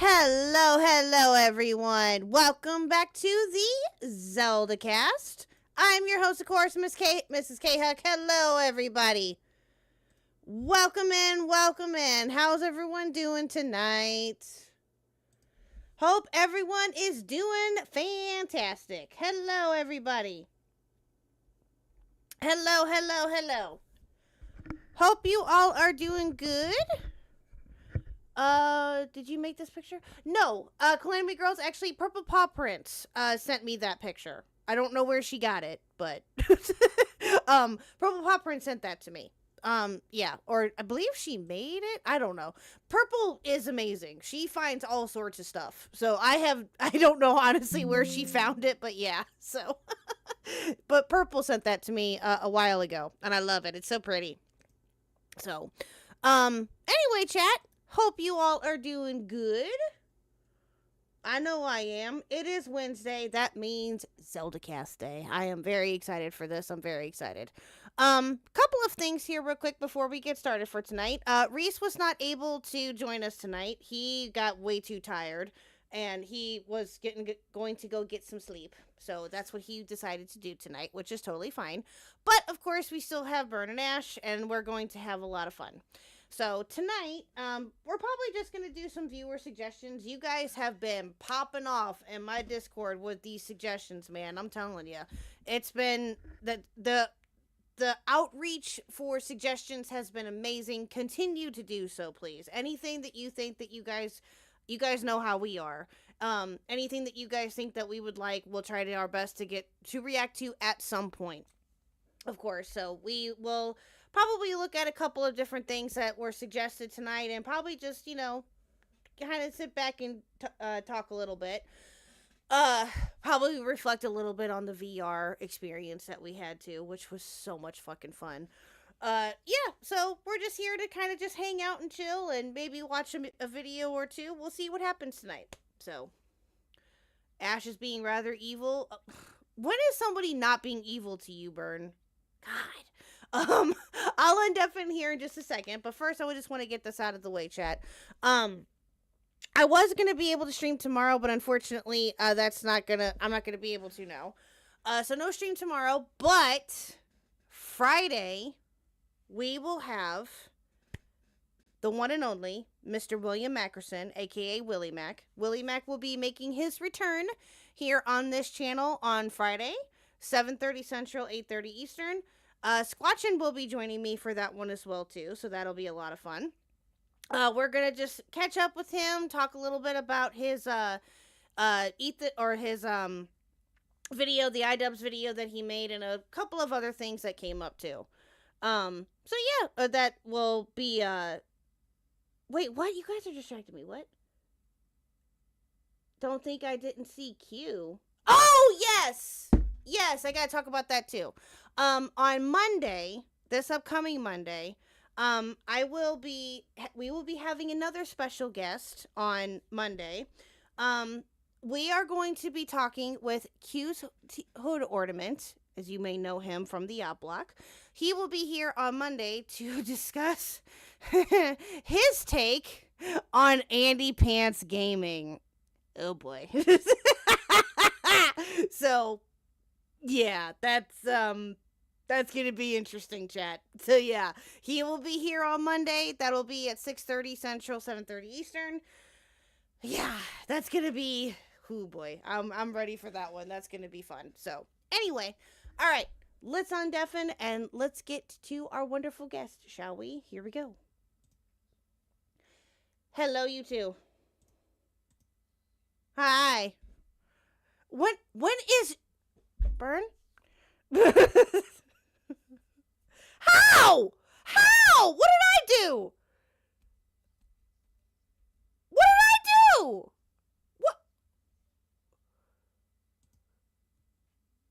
Hello, everyone. Welcome back to the Zeldacast. I'm your host, of course, Mrs. KHuck. Hello, everybody. Welcome in. How's everyone doing tonight? Hope everyone is doing fantastic. Hello, everybody. Hello. Hope you all are doing good. Did you make this picture? No, Calamity Girls, actually, Purple Paw Prince, sent me that picture. I don't know where she got it, but, Purple Paw Prince sent that to me. Yeah, or I believe she made it? I don't know. Purple is amazing. She finds all sorts of stuff. So I don't know honestly where she found it, but yeah, so. But Purple sent that to me, a while ago, and I love it. It's so pretty. So, anyway, chat. Hope you all are doing good. I know I am. It is Wednesday. That means Zeldacast Day. I am very excited for this. I'm very excited. Couple of things here real quick before we get started for tonight. Reese was not able to join us tonight. He got way too tired, and he was going to go get some sleep. So that's what he decided to do tonight, which is totally fine. But, of course, we still have Burn and Ash, and we're going to have a lot of fun. So tonight, we're probably just going to do some viewer suggestions. You guys have been popping off in my Discord with these suggestions, man. I'm telling you. It's been, the outreach for suggestions has been amazing. Continue to do so, please. Anything that you think that you guys know how we are. Anything that you guys think that we would like, we'll try our best to react to at some point. Of course, so we will probably look at a couple of different things that were suggested tonight and probably just, kind of sit back and talk a little bit. Probably reflect a little bit on the VR experience that we had too, which was so much fucking fun. Yeah, so we're just here to kind of just hang out and chill and maybe watch a video or two. We'll see what happens tonight. So, Ash is being rather evil. When is somebody not being evil to you, Burn? God. I'll undeafen here in just a second, but first I just want to get this out of the way, chat. I was gonna be able to stream tomorrow, but unfortunately, I'm not gonna be able to now. So no stream tomorrow, but Friday we will have the one and only Mr. William Mackerson, aka Willie Mac. Willie Mac will be making his return here on this channel on Friday, 7:30 Central, 8:30 Eastern. Squatchin will be joining me for that one as well too, so that'll be a lot of fun. We're gonna just catch up with him, talk a little bit about his video, the iDubbbz video that he made, and a couple of other things that came up too. So yeah, that will be wait, what? You guys are distracting me. What? Don't think I didn't see Q. Oh, yes! Yes, I gotta talk about that too. On Monday, this upcoming Monday, we will be having another special guest on Monday. We are going to be talking with Q's Hood Ornament, as you may know him from the Yacht Block. He will be here on Monday to discuss his take on Andy Pants Gaming. Oh boy. So, yeah, that's gonna be interesting, chat. So yeah, he will be here on Monday. That'll be at 6:30 Central, 7:30 Eastern. Yeah, that's gonna be, oh boy, I'm ready for that one. That's gonna be fun. So anyway, all right, let's undeafen and let's get to our wonderful guest, shall we? Here we go. Hello, you two. Hi. When is Burn? How? What did I do? What did I do? What?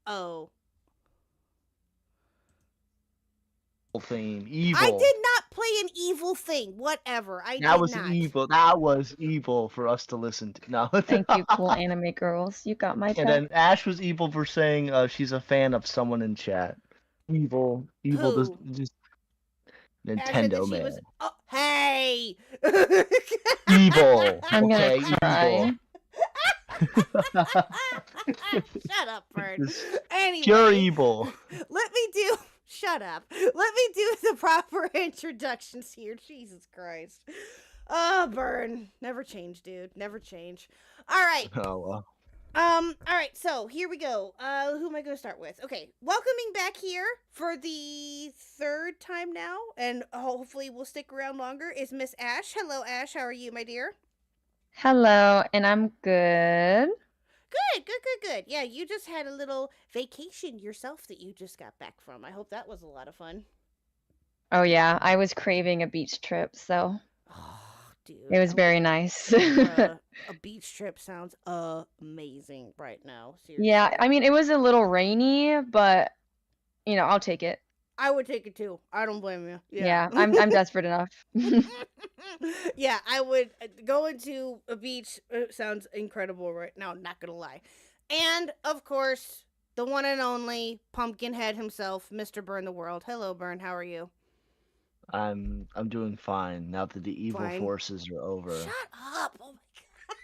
Oh. Thing. Evil. I did not play an evil thing. Whatever. That was evil for us to listen to. No. Thank you, cool anime girls. You got my back. And then Ash was evil for saying she's a fan of someone in chat. Evil. Who? Just Nintendo, man. Hey. Evil. I'm gonna Okay, cry. Shut up, Bird. Just Anyway, pure evil. let me do. Shut up. Let me do the proper introductions here. Jesus Christ. Oh, Burn. Never change, dude. Never change. All right. Oh well. All right, so here we go. Who am I going to start with? Okay, welcoming back here for the third time now, and hopefully we'll stick around longer, is Miss Ash. Hello, Ash. How are you, my dear? Hello, and I'm good. Good. Yeah, you just had a little vacation yourself that you just got back from. I hope that was a lot of fun. Oh yeah, I was craving a beach trip, so Oh, dude. it was very nice. A beach trip sounds amazing right now. Seriously. Yeah, I mean, it was a little rainy, but I'll take it. I would take it too. I don't blame you. Yeah, I'm desperate enough. Yeah, I would. Going to a beach sounds incredible right now, not gonna lie. And, of course, the one and only Pumpkinhead himself, Mr. Burn the World. Hello, Burn. How are you? I'm doing fine now that the evil Fine. forces are over. Shut up. Oh my God.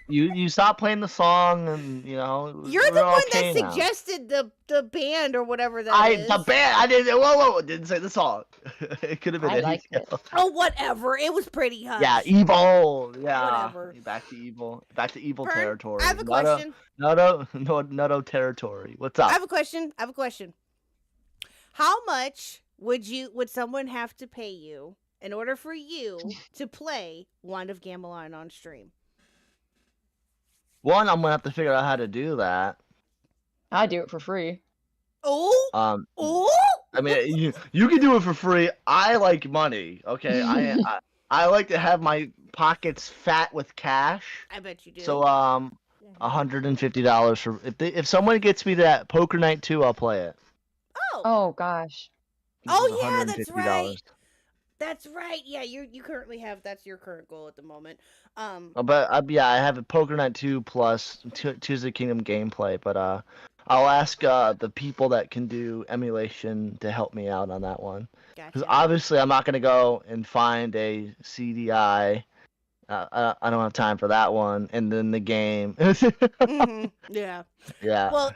You stop playing the song and You're we're the one okay that now. suggested the band or whatever that is. The band. I didn't. Whoa! Didn't say the song. It could have been I like anything it. else. Oh, whatever. It was pretty hush. Yeah, evil. Yeah. Whatever. Back to evil. Back to evil Burn, territory. I have a question. No territory. What's up? I have a question. How much would someone have to pay you in order for you to play Wand of Gamelon on stream? One, I'm gonna have to figure out how to do that. I do it for free. Oh, I mean, you can do it for free. I like money. Okay, I like to have my pockets fat with cash. I bet you do. So $150 for if someone gets me that Poker Night 2, I'll play it. Oh gosh. Oh yeah, that's $150. right. That's right. Yeah, you currently have that's your current goal at the moment. But yeah, I have a Poker Night 2 plus Tears of the Kingdom gameplay. But I'll ask the people that can do emulation to help me out on that one. Because Gotcha. obviously I'm not gonna go and find a CDI. I don't have time for that one. And then the game. Yeah. Yeah. Well,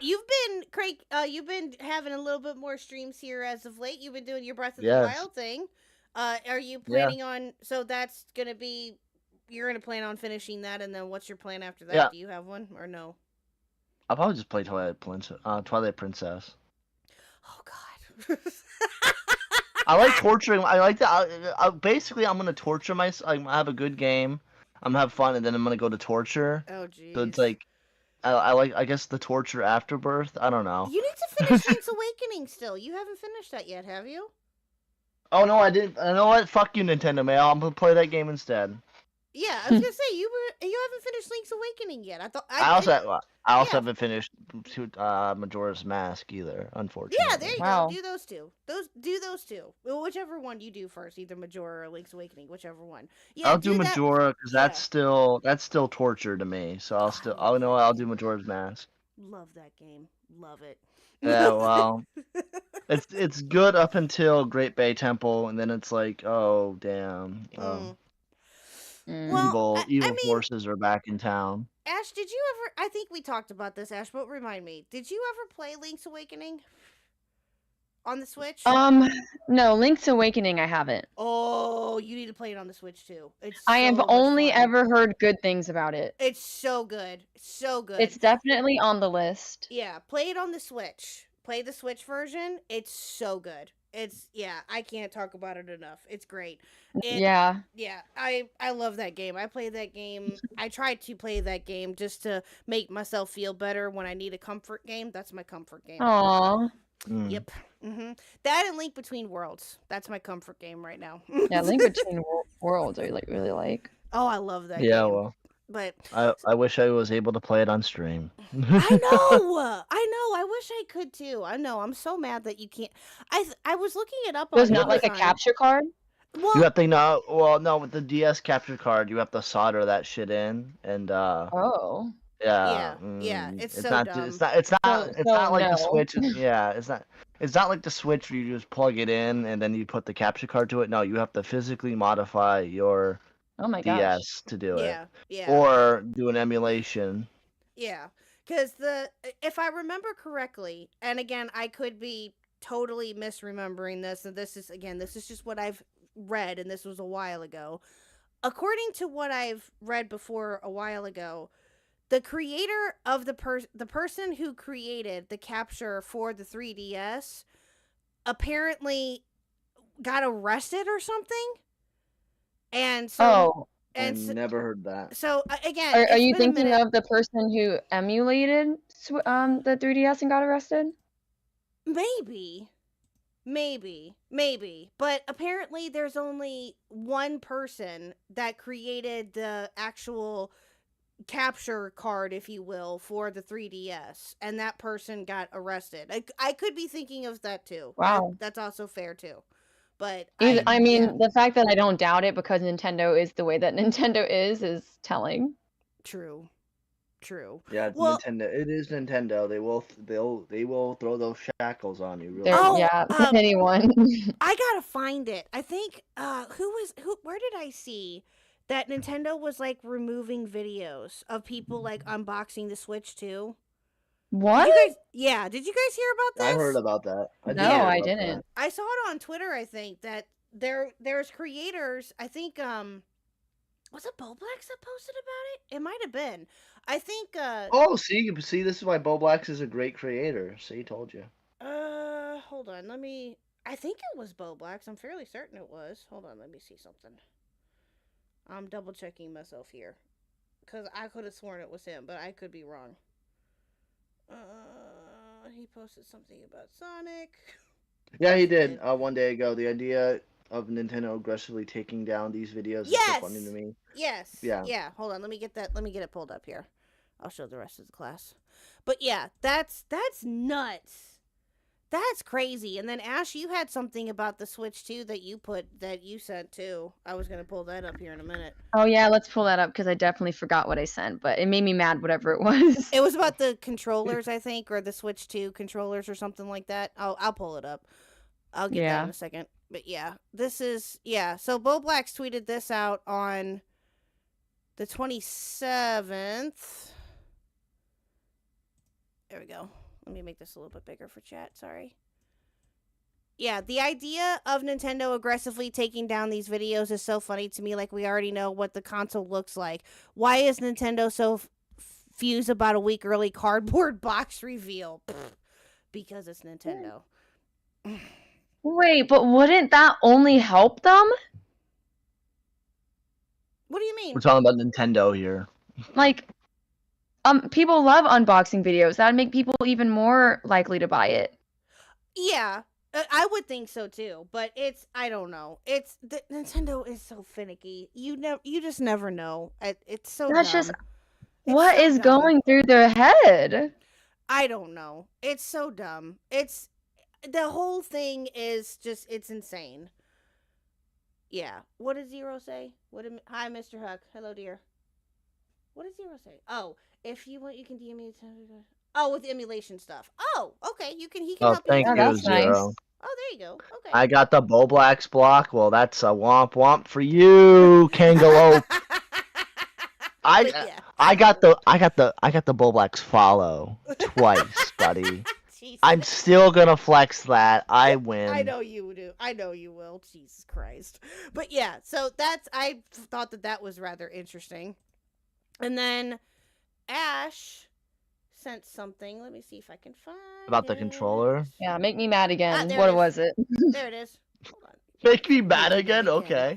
Craig. You've been having a little bit more streams here as of late. You've been doing your Breath of the Yes. Wild thing. Are you planning on? So that's gonna be. You're gonna plan on finishing that, and then what's your plan after that? Yeah. Do you have one or no? I'll probably just play Twilight Princess. Oh God. I like torturing. I like that. Basically, I'm gonna torture myself. I have a good game. I'm gonna have fun, and then I'm gonna go to torture. Oh jeez. So it's like, I guess the torture afterbirth. I don't know. You need to finish Link's Awakening still. You haven't finished that yet, have you? Oh no, I didn't. You know what? Fuck you, Nintendo Mail. I'm gonna play that game instead. Yeah, I was gonna say you haven't finished Link's Awakening yet. I also haven't finished Majora's Mask either, unfortunately. Yeah, there you Wow. go. Do those two. Do those two. Well, whichever one you do first, either Majora or Link's Awakening, whichever one. Yeah, I'll do that. Majora because Yeah. that's still torture to me. So I'll do Majora's Mask. Love that game. Love it. Yeah, well, it's good up until Great Bay Temple, and then it's like, oh damn, Well, evil I mean, forces are back in town. Ash, did you ever? I think we talked about this, Ash. But remind me, did you ever play Link's Awakening on the Switch? No, Link's Awakening I haven't. Oh, you need to play it on the Switch too. I have only ever heard good things about it. It's so good. So good. It's definitely on the list. Yeah, play it on the Switch. Play the Switch version. It's so good. I can't talk about it enough. It's great. Yeah, I love that game. I played that game. I tried to play that game just to make myself feel better when I need a comfort game. That's my comfort game. Aww. Yep. That and Link Between Worlds. That's my comfort game right now. Yeah, Link Between Worlds I really like. Oh, I love that game. Yeah, well, but I wish I was able to play it on stream. I know. I wish I could too. I know. I'm so mad that you can't. I was looking it up. There's on not like a Amazon. capture card? Well, You have to no, with the DS capture card, you have to solder that shit in, and Oh. yeah, Yeah, it's so not, dumb. It's not like no. the Switch. Yeah, it's not. It's not like the Switch where you just plug it in and then you put the capture card to it. No, you have to physically modify your Oh my gosh. DS to do it, Yeah. or do an emulation. Yeah, because if I remember correctly, and again, I could be totally misremembering this, and this is just what I've read, and this was a while ago. According to what I've read before a while ago, the creator of the person who created the capture for the 3DS apparently got arrested or something, and so Oh, I never heard that. so again, are it's you been a thinking minute. of the person who emulated the 3DS and got arrested? Maybe. But apparently there's only one person that created the actual capture card, if you will, for the 3DS, and that person got arrested. I could be thinking of that too. Wow. That's also fair too. But I mean, yeah, the fact that I don't doubt it because Nintendo is the way that Nintendo is telling. true. Yeah, it's Well, Nintendo. It is Nintendo. They will throw those shackles on you. Real There, quick. yeah, anyone. I gotta find it. I think where did I see that Nintendo was like removing videos of people like unboxing the Switch 2? What? Did you guys hear about this? I heard about that. No, I didn't. I saw it on Twitter, I think, that there's creators, I think was it Boblax that posted about it? It might have been. I think Oh, see, this is why Boblax is a great creator. See, told you. hold on, I think it was Boblax. I'm fairly certain it was. Hold on, let me see something. I'm double checking myself here, because I could have sworn it was him, but I could be wrong. He posted something about Sonic. Yeah, he did. One day ago, the idea of Nintendo aggressively taking down these videos is so funny to me. Yes. Yeah. Hold on. Let me get it pulled up here. I'll show the rest of the class. But yeah, that's nuts. That's crazy. And then Ash, you had something about the Switch too that you sent too. I was gonna pull that up here in a minute. Oh yeah, let's pull that up because I definitely forgot what I sent, but it made me mad whatever it was. It was about the controllers, I think, or the Switch 2 controllers or something like that. I'll pull it up. I'll get that in a second. But yeah, this is so Boblax tweeted this out on the 27th. There we go. Let me make this a little bit bigger for chat. Sorry. Yeah, the idea of Nintendo aggressively taking down these videos is so funny to me. Like, we already know what the console looks like. Why is Nintendo so fused about a week early cardboard box reveal? Because it's Nintendo. Wait, but wouldn't that only help them? What do you mean? We're talking about Nintendo here. Like, people love unboxing videos. That'd make people even more likely to buy it. Yeah, I would think so too. But I don't know. Nintendo is so finicky. You just never know. It's so That's dumb. just what is going through their head. I don't know. It's so dumb. The whole thing is just, it's insane. Yeah. What did Zero say? Hi, Mr. Huck. Hello, dear. What did Zero say? Oh, if you want, you can DM me. Oh, with emulation stuff. Oh, okay. He can help you. Thank you, that's Zero. nice. Oh, there you go. Okay. I got the Boblax block. Well, that's a womp womp for you, Kangaloo. I got the Boblax follow twice, buddy. I'm still gonna flex that. I win. I know you do. I know you will. Jesus Christ. But yeah, so I thought that was rather interesting. And then Ash sent something. Let me see if I can find about the controller. Yeah, make me mad again. There What it is. was it? There it is. Hold on. Make me mad again? Okay.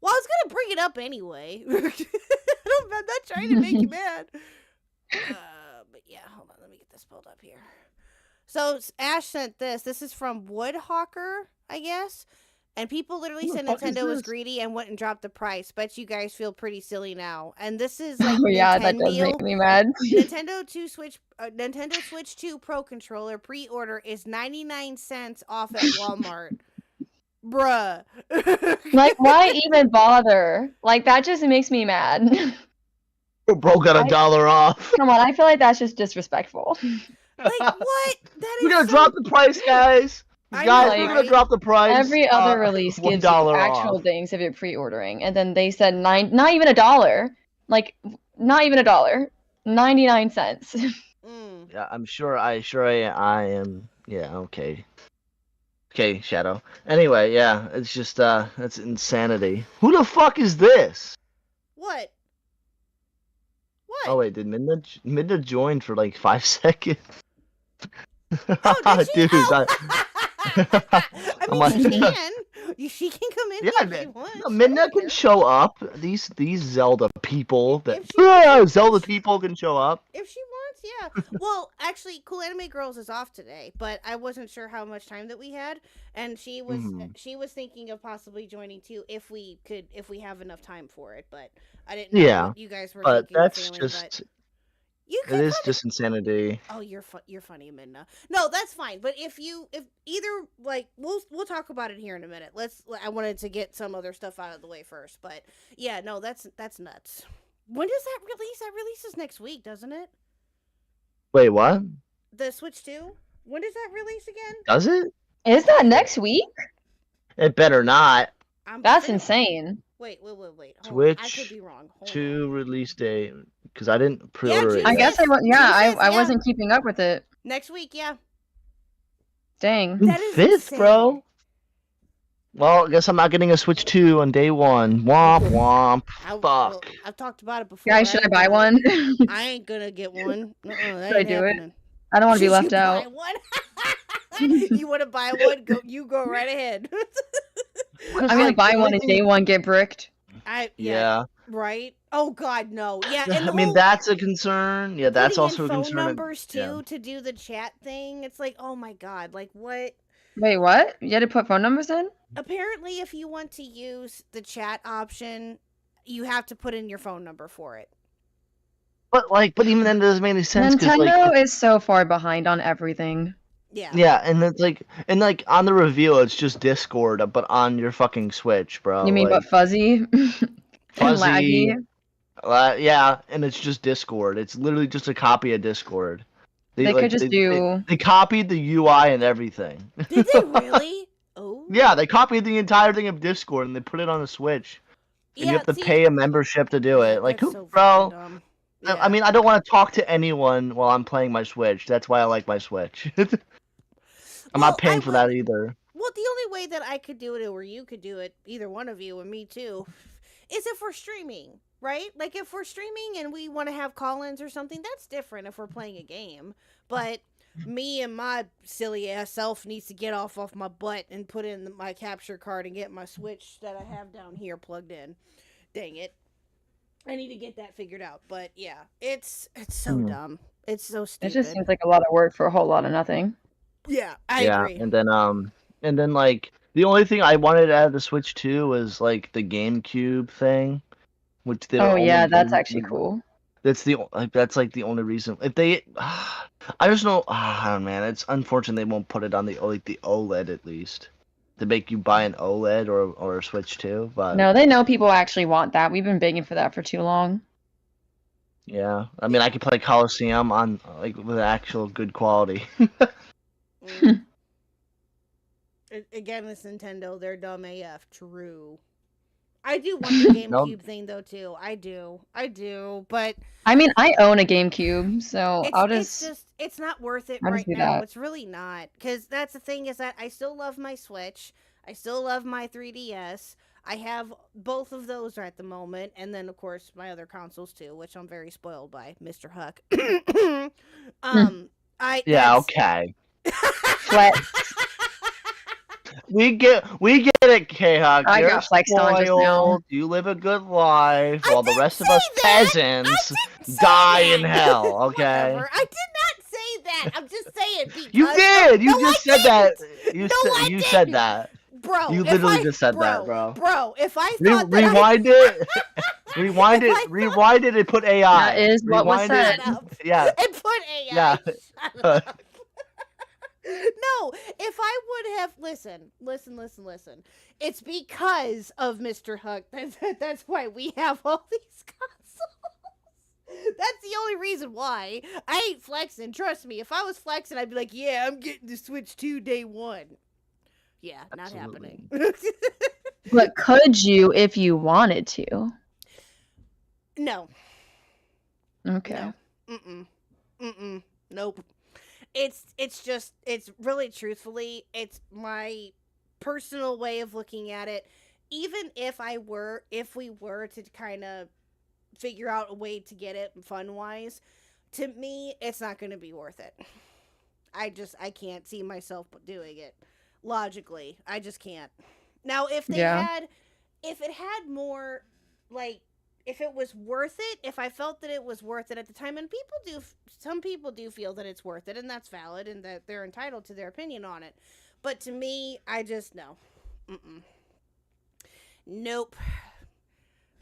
Well, I was gonna bring it up anyway. I'm not trying to make you mad. But yeah, hold on. Let me get this pulled up here. So Ash sent this. This is from Woodhawker, I guess. And people literally said Nintendo was greedy and wouldn't drop the price. Bet you guys feel pretty silly now. And this is like that does make me mad. Nintendo Switch 2 Pro controller pre-order is 99 cents off at Walmart. Bruh. Like, why even bother? Like, that just makes me mad. Bro got $1 off. Come on, I feel like that's just disrespectful. Like what? That is We're gonna so... drop the price, guys. I Guys, know, we're gonna right? drop the price. Every other release gives you $1 actual off. things if you're pre-ordering, and then they said not even $1, like not even $1, 99 cents. Mm. Yeah, I'm sure. I am. Yeah. Okay. Okay, Shadow. Anyway, yeah, it's just that's insanity. Who the fuck is this? What? Oh What? wait, did Midna join for like 5 seconds? Oh, did she? Dude, Oh. I I'm mean, she like, can. She can come in yeah, here if she wants. no, I Midna don't can care. show up. These Zelda people that If she wants, Zelda people can show up. if she wants, yeah. Well, actually, Cool Anime Girls is off today, but I wasn't sure how much time that we had, and she was thinking of possibly joining too if we have enough time for it. But I didn't know Yeah, what you guys were but thinking or that's feeling. just But you it could is come. just insanity. Oh, you're funny, Midna. No, that's fine. But if either like we'll talk about it here in a minute. I wanted to get some other stuff out of the way first, but yeah, no, that's nuts. When does that release? That releases next week, doesn't it? Wait, what? The Switch 2? When does that release again? Does it? Is that next week? It better not. That's Pretty- insane. Wait. Hold on. I Switch could be wrong. Hold 2 on. release date because I didn't pre-order it June I yet. guess I fifth. I June 5th, yeah. wasn't keeping up with it. Next week, yeah. Dang. That is 5th, insane. bro. Well, I guess I'm not getting a Switch 2 on day one. Womp womp. Fuck. I've talked about it before. Guys, should I buy one? I ain't gonna get one. That Should I ain't do happening. it? I don't want to be Should left you out. buy one? You want to buy one? You go right ahead. I'm gonna buy one and day one get bricked. Yeah. Right? Oh God, no. Yeah, and I mean, that's a concern. Yeah, that's putting also in a phone concern. numbers too to do the chat thing. It's like, oh my God, like what? Wait, what? You had to put phone numbers in? Apparently, if you want to use the chat option, you have to put in your phone number for it. But even then, it doesn't make any sense. Nintendo is so far behind on everything. Yeah. Yeah, and it's like on the reveal, it's just Discord, but on your fucking Switch, bro. You mean like, what, fuzzy? fuzzy? And laggy? Yeah, and it's just Discord. It's literally just a copy of Discord. They could just do. They copied the UI and everything. Did they really? Oh. Yeah, they copied the entire thing of Discord and they put it on the Switch. And you have to pay a membership to do it. Like, who, so bro? dumb. I mean, I don't want to talk to anyone while I'm playing my Switch. That's why I like my Switch. I'm not paying for that either. Well, the only way that I could do it, or you could do it, either one of you and me too, is if we're streaming, right? Like if we're streaming and we want to have call-ins or something, that's different if we're playing a game. But me and my silly ass self needs to get off my butt and put in my capture card and get my Switch that I have down here plugged in. Dang it. I need to get that figured out. But yeah, it's so dumb. It's so stupid. It just seems like a lot of work for a whole lot of nothing. Yeah, I agree. And then like the only thing I wanted out of the Switch 2 was like the GameCube thing, which they that's actually cool. That's the only reason. If they, I just know, man, it's unfortunate they won't put it on the OLED at least, to make you buy an OLED or a Switch 2. But no, they know people actually want that. We've been begging for that for too long. Yeah, I mean, I could play Coliseum on with actual good quality. Again, it's Nintendo. They're dumb AF. True. I do want the GameCube thing though too. I do. But I mean, I own a GameCube, so it's not worth it right now. It's really not, because that's the thing is that I still love my Switch. I still love my 3DS. I have both of those at the moment, and then of course my other consoles too, which I'm very spoiled by, Mr. Huck. Okay. Flex. We get it, KHuck. I You're got flexed on just now. spoiled. You live a good life, while the rest of us peasants die in hell. Okay. Whatever. I did not say that. I'm just saying. Because you did. You just said that. You said that. Bro, you literally just said that, bro. Bro, if I thought rewind it, rewind it, and put AI. That is what was said. Yeah. And put AI. Yeah. Shut up. No, if I would have listen. It's because of Mr. Huck. That's why we have all these consoles. That's the only reason why. I ain't flexing. Trust me. If I was flexing, I'd be like, yeah, I'm getting the Switch 2 day one. Yeah, Absolutely. not happening. But could you if you wanted to? No. Okay. No. Mm-mm. Nope. It's just, it's really truthfully, it's my personal way of looking at it. Even if we were to kind of figure out a way to get it fun wise, to me, it's not going to be worth it. I can't see myself doing it logically. I just can't. Now, if it had more, like, if it was worth it, if I felt that it was worth it at the time, and some people do feel that it's worth it, and that's valid, and that they're entitled to their opinion on it. But to me, I just, no. Nope.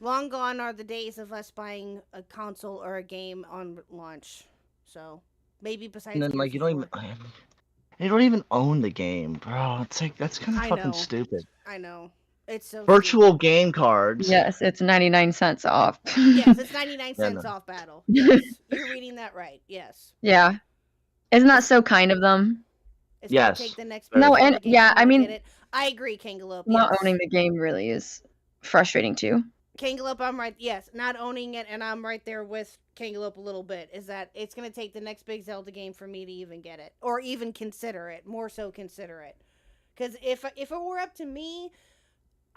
Long gone are the days of us buying a console or a game on launch. So, maybe besides And then, like, Gears you 4. don't even own the game, bro. It's like, that's kind of fucking stupid. I know. It's so Virtual stupid. game cards. Yes, it's 99 cents off. Yes, it's 99 cents no. off battle. Yes, you're reading that right. Yes. Yeah. Isn't that so kind of them? It's Yes. gonna take the next No, big and Zelda game yeah, for I me to mean, get it. I agree, Kangalop. not Yes. owning the game really is frustrating too. Kangalop, I'm right. Yes, not owning it, and I'm right there with Kangalop a little bit. Is that it's gonna take the next big Zelda game for me to even get it, or even consider it. More so, consider it. Because if it were up to me,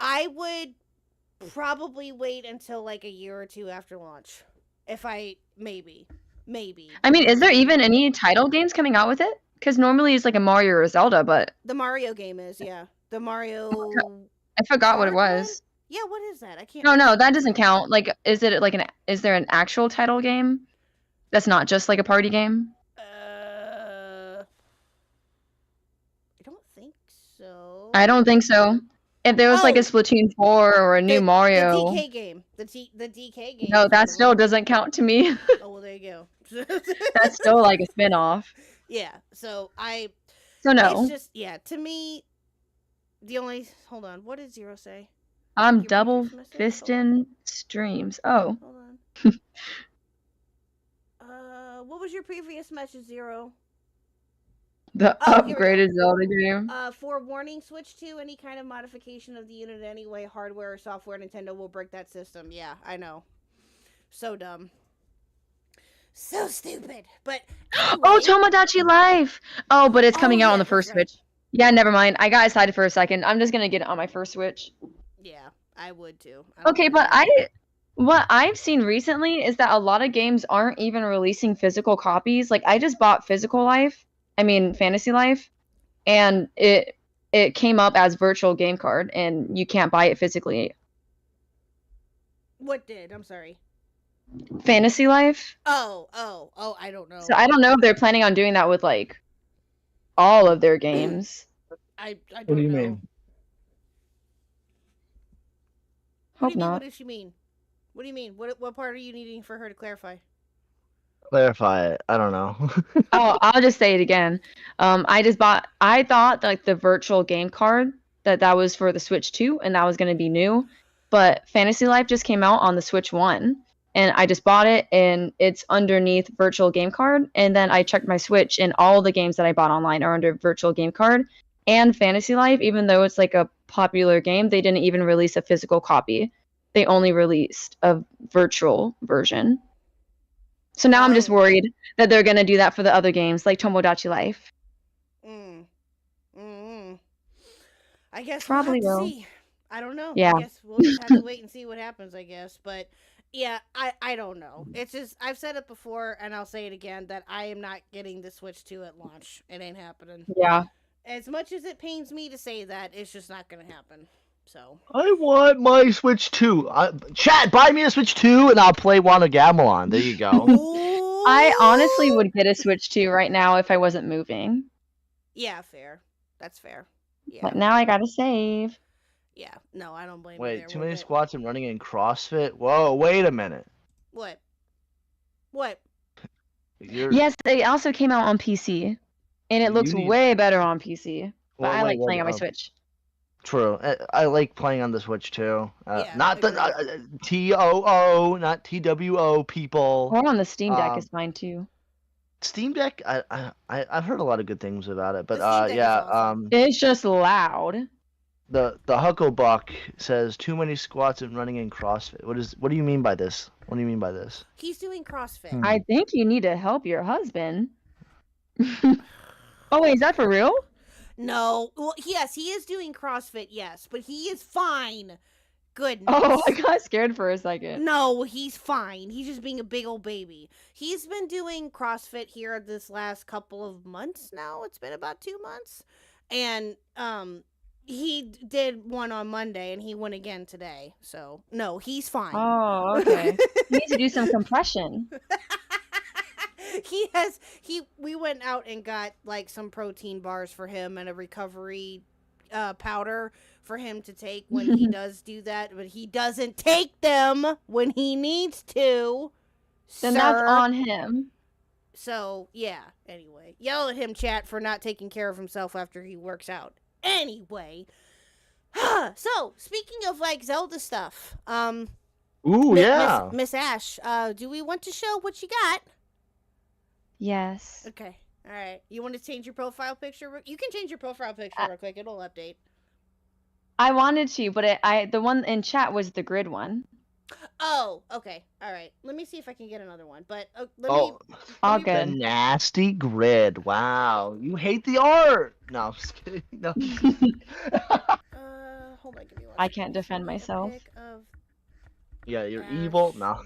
I would probably wait until like a year or two after launch. If I maybe. I mean, is there even any title games coming out with it? Because normally it's like a Mario or a Zelda, but The Mario game is, yeah. The Mario. I forgot what it Card was. one? Yeah, what is that? I can't. No, that doesn't count. Like, is there an actual title game that's not just like a party game? I don't think so. I don't think so. If there was like a Splatoon 4 or a new Mario, the DK game, the DK game. no, that still doesn't count to me. Oh well, there you go. That's still like a spin-off. Yeah. So no. It's just, yeah. To me, the only, hold on. What did Zero say? I'm Your double previous message? fisting streams. Oh. Hold on. What was your previous message, Zero? The upgraded Zelda game. Forewarning, switch to any kind of modification of the unit anyway, hardware or software. Nintendo will break that system. Yeah, I know. So dumb. So stupid. But anyway. Oh, Tomodachi Life. Oh, but it's coming out on the first Switch. Yeah, never mind. I got excited for a second. I'm just gonna get it on my first Switch. Yeah, I would too. Okay, but what I've seen recently is that a lot of games aren't even releasing physical copies. Like, I just bought Fantasy Life, and it came up as virtual game card, and you can't buy it physically. What did? I'm sorry. Fantasy Life. Oh, I don't know. So I don't know if they're planning on doing that with like all of their games. I don't know. What do you mean? Hope not. What does she mean? What do you mean? What part are you needing for her to clarify? Clarify it. I don't know. Oh, I'll just say it again. I thought like the virtual game card that was for the Switch 2 and that was going to be new, but Fantasy Life just came out on the Switch 1 and I just bought it and it's underneath virtual game card, and then I checked my Switch and all the games that I bought online are under virtual game card, and Fantasy Life, even though it's like a popular game, they didn't even release a physical copy. They only released a virtual version. So now I'm just worried that they're going to do that for the other games, like Tomodachi Life. I guess Probably we'll have to will. see. I don't know. Yeah. I guess we'll just have to wait and see what happens, I guess. But, yeah, I don't know. It's just, I've said it before, and I'll say it again, that I am not getting the Switch 2 at launch. It ain't happening. Yeah. As much as it pains me to say that, it's just not going to happen. So I want my Switch 2. Chat, buy me a Switch 2 and I'll play Gamelon. There you go. I honestly would get a Switch 2 right now if I wasn't moving. Yeah, fair. That's fair. Yeah. But now I gotta save. Yeah. No, I don't blame you. Wait, too many squats and running in CrossFit? Whoa, wait a minute. What? Yes, it also came out on PC. And it looks way better on PC. But I like playing on my Switch. True. I like playing on the Switch too. Yeah, Not the TOO, not TWO people. Or on the Steam Deck is Um, fine too. Steam Deck. I've heard a lot of good things about it, but The Steam Deck is yeah. awesome. It's just loud. The Hucklebuck says too many squats and running in CrossFit. What do you mean by this? What do you mean by this? He's doing CrossFit. Hmm. I think you need to help your husband. Oh wait, is that for real? No. Well, yes, he is doing CrossFit, yes, but he is fine. Goodness. Oh, I got scared for a second. No, he's fine. He's just being a big old baby. He's been doing CrossFit here this last couple of months now. It's been about 2 months. And he did one on Monday and he went again today. So, no, he's fine. Oh, okay. You need to do some compression. We went out and got like some protein bars for him and a recovery powder for him to take when he does do that, but he doesn't take them when he needs to. Then that's on him. So yeah, anyway, yell at him, chat, for not taking care of himself after he works out. Anyway, so speaking of like Zelda stuff, Ooh, yeah. Miss Ash, do we want to show what you got? Yes. Okay. All right. You want to change your profile picture? You can change your profile picture real quick. It'll update. I wanted to, but the one in chat was the grid one. Oh, okay. All right. Let me see if I can get another one. But All the good. nasty grid. Wow, you hate the art. No, I'm just kidding. No. Hold on. Give me one. I can't defend myself. Yeah, you're Ash evil. No.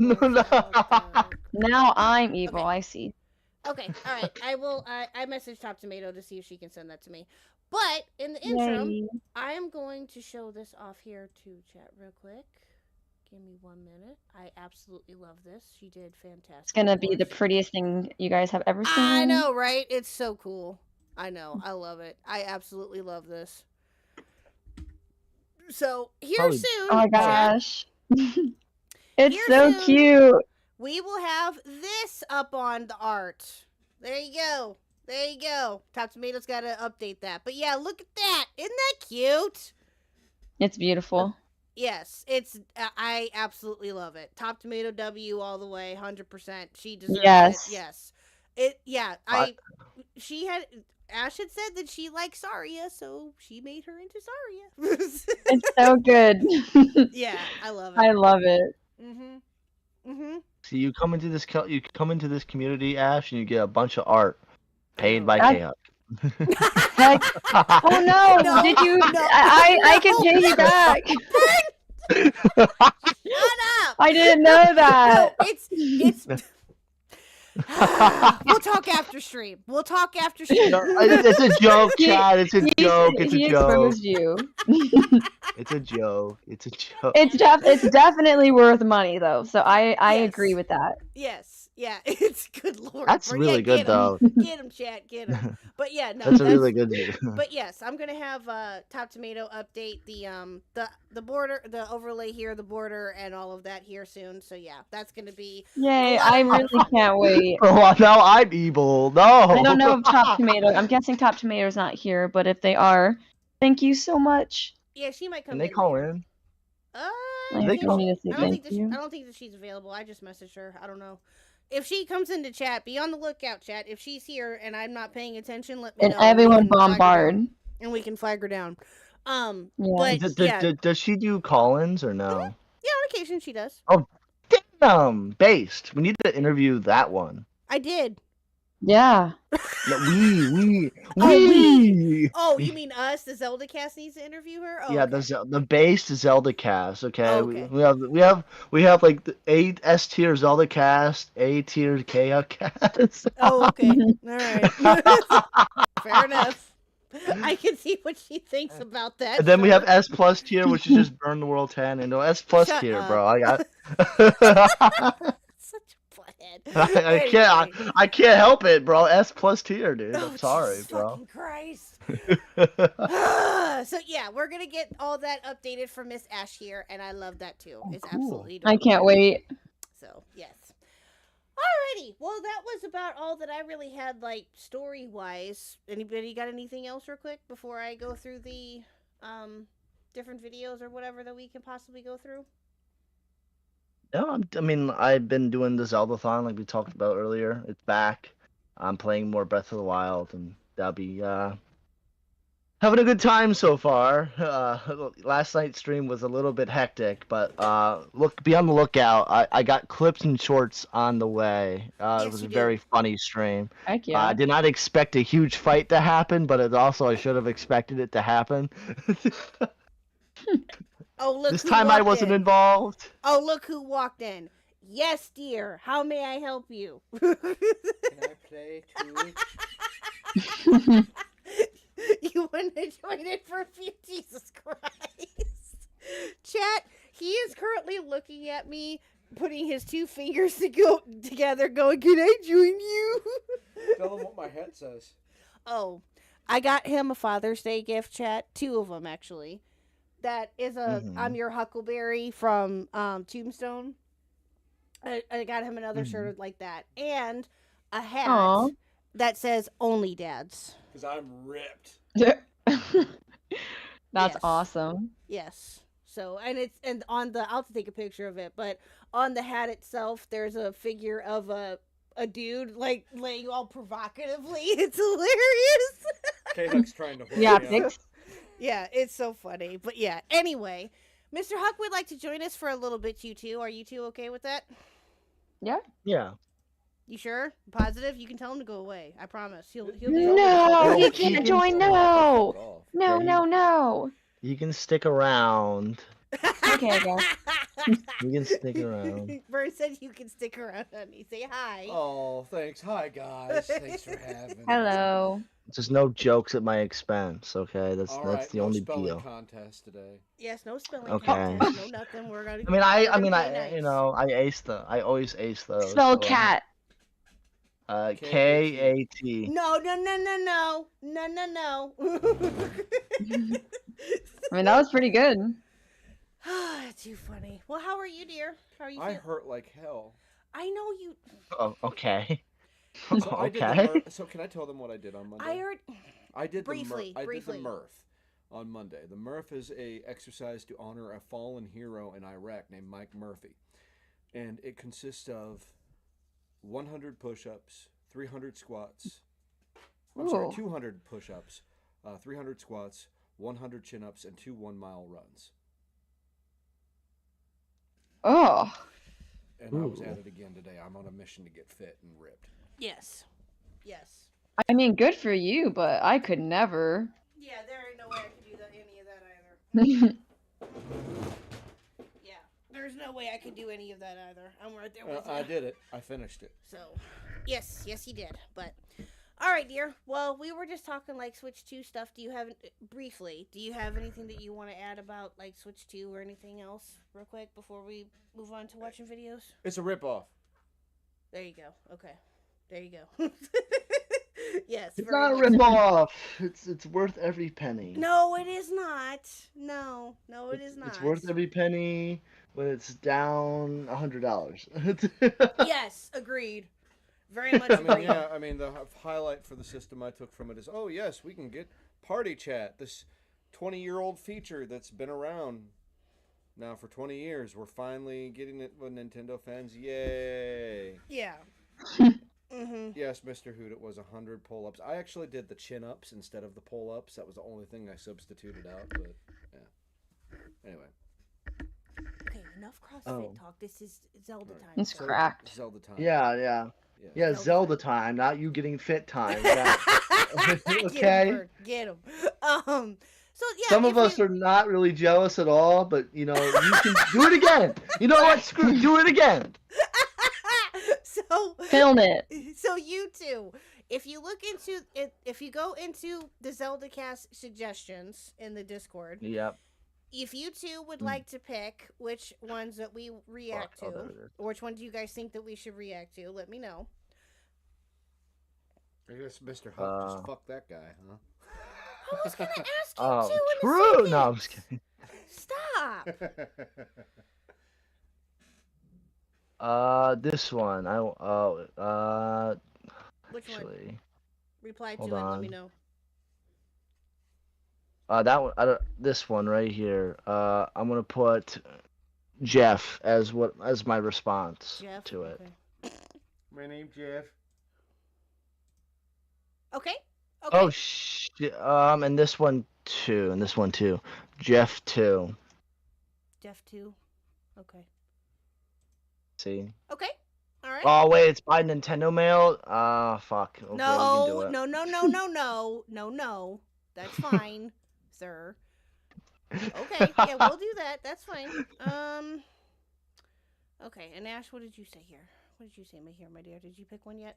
Now I'm evil. Okay. I see. Okay. All right. I will. I messaged Top Tomato to see if she can send that to me. But in the interim, Yay. I am going to show this off here to chat real quick. Give me 1 minute. I absolutely love this. She did fantastic. It's gonna be the prettiest thing you guys have ever seen. I know, right? It's so cool. I know. I love it. I absolutely love this. So here soon. Oh my chat, gosh. It's Here so soon. cute. we will have this up on the art. There you go. There you go. Top Tomato's got to update that. But yeah, look at that. Isn't that cute? It's beautiful. Yes, it's. I absolutely love it. Top Tomato W all the way, 100%. She deserves Yes. it. Yes. Yeah. She had. Ash had said that she likes Saria, so she made her into Saria. It's so good. Yeah, I love it. I love it. See, you come into this community, Ash, and you get a bunch of art paid by That's- KHuck. Heck, oh no! No, Did you? no, I can pay you back. Shut up! I didn't know that. No, it's. We'll talk after stream. It's a joke, Chad. It's a joke. It's a He joke. exposed you. It's a joke. It's a joke. It's definitely worth money though. So I Yes. agree with that. Yes, yeah, it's good lord. That's bro. really Yeah, good, get 'em. though. Get him, chat. Get him. But yeah, no, That's a really good. But yes, I'm gonna have Top Tomato update the border, the overlay here, the border, and all of that here soon. So yeah, that's gonna be. Yay! I really can't wait. Oh, now I'm evil. No. I don't know if Top Tomato. I'm guessing Top Tomato's not here, but if they are, thank you so much. Yeah, she might come. Can they in call later. in? I They think call- we need to say I don't thank think you. I don't think that she's available. I just messaged her. I don't know. If she comes into chat, be on the lookout, chat. If she's here and I'm not paying attention, let me And know. We everyone can flag her bombard. down, and we can flag her down. Yeah. But yeah, Does she do call-ins or no? yeah, on occasion she does. Damn, based. We need to interview that one. I did. Yeah. No, we. Oh, you mean us? The Zeldacast needs to interview her? Oh, Yeah, okay. the based Zeldacast. Okay, Oh, okay. we have like the S tier Zeldacast, A tier KHuck. Oh, okay. All right. Fair enough. I can see what she thinks about that. And then we have sure. S plus tier, which is just Burn the World 10, and no S plus Shut tier, up. bro. I got. Such a butthead. I can't help it, bro. S plus tier, dude. Oh, I'm sorry, Jesus bro. fucking Christ. So yeah, we're gonna get all that updated for Miss Ash here, and I love that too. Oh, It's cool. absolutely I dope. can't wait. So yes. Alrighty. Well, that was about all that I really had, like, story wise. Anybody got anything else real quick before I go through the different videos or whatever that we can possibly go through? No, I mean, I've been doing the Zeldathon like we talked about earlier. It's back. I'm playing more Breath of the Wild, and that'll be having a good time so far. Last night's stream was a little bit hectic, but be on the lookout. I got clips and shorts on the way. It Yes, was you a do. very funny stream. Heck I yeah. did not expect a huge fight to happen, but I should have expected it to happen. Oh, look This who time I walked wasn't in. involved. Oh, look who walked in. Yes, dear. How may I help you? Can I play too? You wouldn't have joined it for a few. Jesus Christ. Chat, he is currently looking at me, putting his two fingers together, going, "Can I join you?" Tell them what my hat says. Oh, I got him a Father's Day gift, chat. 2 of them, actually. That is a I'm your Huckleberry from Tombstone. I got him another shirt like that. And a hat Aw. that says "Only Dads." Because I'm ripped. That's Yes. awesome. Yes. So, and on the, I'll have to take a picture of it, but on the hat itself, there's a figure of a dude, like, laying all provocatively. It's hilarious. KHuck's trying to hold Yeah, me up. thanks. Yeah, it's so funny. But yeah, anyway, Mr. Huck would like to join us for a little bit, you two. Are you two okay with that? Yeah. Yeah. You sure? Positive? You can tell him to go away. I promise. He'll be No, he Well, can't he join. can- No. Fuck off. No, Yeah, no, no. You can stick around. Okay, I guess. You can stick around. Bert said you can stick around, honey. Say hi. Oh, thanks. Hi, guys. Thanks for having me. Hello. Just no jokes at my expense, okay? That's All that's right, the no only spelling deal. contest today. Yes, no spelling Okay. contest, no nothing. We're gonna. I mean, I we're gonna play I nice. you know, I always ace those. Spell so, cat. K-A-T. No, no, no, no, no, no, no, no. I mean, that was pretty good. Too funny. Well, how are you, dear? How are you I feeling? hurt like hell. I know you. Oh, okay. So I did the Okay. Murph. So can I tell them what I did on Monday? I heard. I did Briefly, the briefly. Murph on Monday. The Murph is a exercise to honor a fallen hero in Iraq named Mike Murphy, and it consists of 100 push-ups, 300 squats. I'm sorry, Ooh. 200 push-ups, 300 squats, 100 chin-ups, and 2 1-mile runs. Oh. And I was Ooh. at it again today. I'm on a mission to get fit and ripped. Yes. Yes. I mean, good for you, but I could never. Yeah, there ain't no way I could do any of that either. Yeah, there's no way I could do any of that either. I'm right there with you. I did it. I finished it. So, yes, you did. But, all right, dear. Well, we were just talking like Switch 2 stuff. Do you have anything that you want to add about like Switch 2 or anything else, real quick, before we move on to watching videos? It's a ripoff. There you go. Okay, there you go. Yes. It's very not a much so. rip-off. It's worth every penny. No, it is not. No, it is not. It's worth every penny when it's down $100. Yes, agreed. Very much I mean, agreed. yeah. I mean, the highlight for the system I took from it is, oh yes, we can get party chat. This 20-year-old feature that's been around now for 20 years. We're finally getting it with Nintendo fans. Yay! Yeah. Mm-hmm. Yes, Mr. Hoot, it was 100 pull-ups. I actually did the chin-ups instead of the pull-ups. That was the only thing I substituted out. But yeah. Anyway, Okay, enough CrossFit Oh. talk. This is Zelda time. It's so- cracked. Zelda time. Yeah. Yeah, Zelda Zelda time, not you getting fit time. Yeah. Get Okay. him, Bert, get him. So yeah. Some of us are not really jealous at all, but you know, you can do it again. You know what? Screw it, do it again. So Film it. So you two, if you look into it, if you go into the Zeldacast suggestions in the Discord, Yep. if you two would like to pick which ones that we react Oh, to, there it is. or which ones you guys think that we should react to, let me know. I guess Mr. Huck just Uh, fuck that guy, huh? I was gonna ask you Oh, two in a true. second. No, I'm just kidding. Stop. This one. Which one? Actually, Reply to hold it and let me on. know. That one. This one right here. I'm gonna put Jeff as my response Jeff. to it. Okay. My name's Jeff. Okay. Oh shit. And this one too. And this one too. Jeff too. Jeff 2. Okay. See. Okay. All right. Oh wait, it's by Nintendo Mail. Fuck. Okay, we can do it. No. That's fine, sir. Okay. Yeah, we'll do that. That's fine. Okay. And Ash, what did you say here? What did you say, my dear? Did you pick one yet?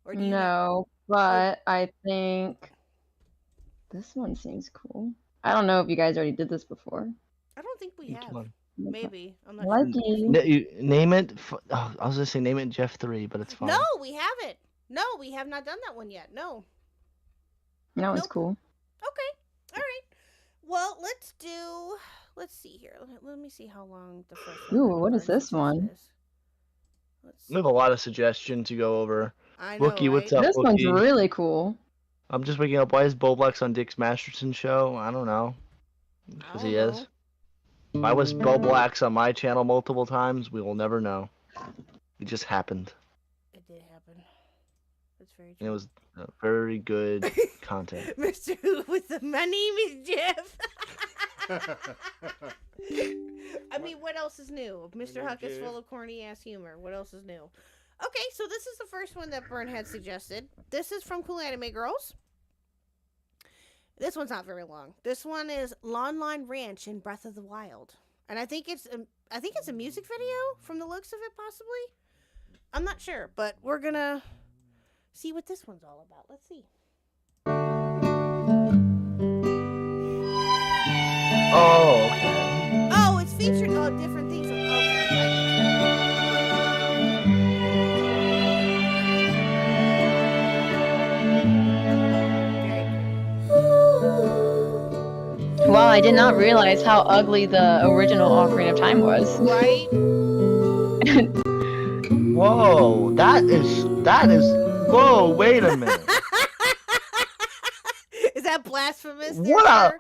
Or do you not? No, but I think this one seems cool. I don't know if you guys already did this before. I don't think we Which have. one? Maybe. I'm not Lucky. sure. Name it. Oh, I was gonna say name it Jeff 3, but it's fine. No, we haven't. No, we have not done that one yet. No. That one's Nope. cool. Okay. All right. Well, let's see here. Let me see how long the first one. Ooh, what is this one? Let's We have a lot of suggestions to go over. I know, Wookie, what's right? up, This one's Wookie? really cool. I'm just waking up. Why is Boblex on Dick's Masterson show? I don't know. Because he don't is. know. Why was Boblex on my channel multiple times? We will never know. It just happened. It did happen. That's very And it true. was very good content. Mr. Who with the my name is Jeff. I mean, what else is new? Mr. Huck is full of corny ass humor. What else is new? Okay, so this is the first one that Bern had suggested. This is from Cool Anime Girls. This one's not very long. This one is Lawn Line Ranch in Breath of the Wild, and I think it's a music video from the looks of it, possibly. I'm not sure, but we're gonna see what this one's all about. Let's see. Oh, okay. Oh, it's featured on different things. Wow, I did not realize how ugly the original Ocarina of Time was. Right? Whoa, that is. Whoa, wait a minute. Is that blasphemous? What a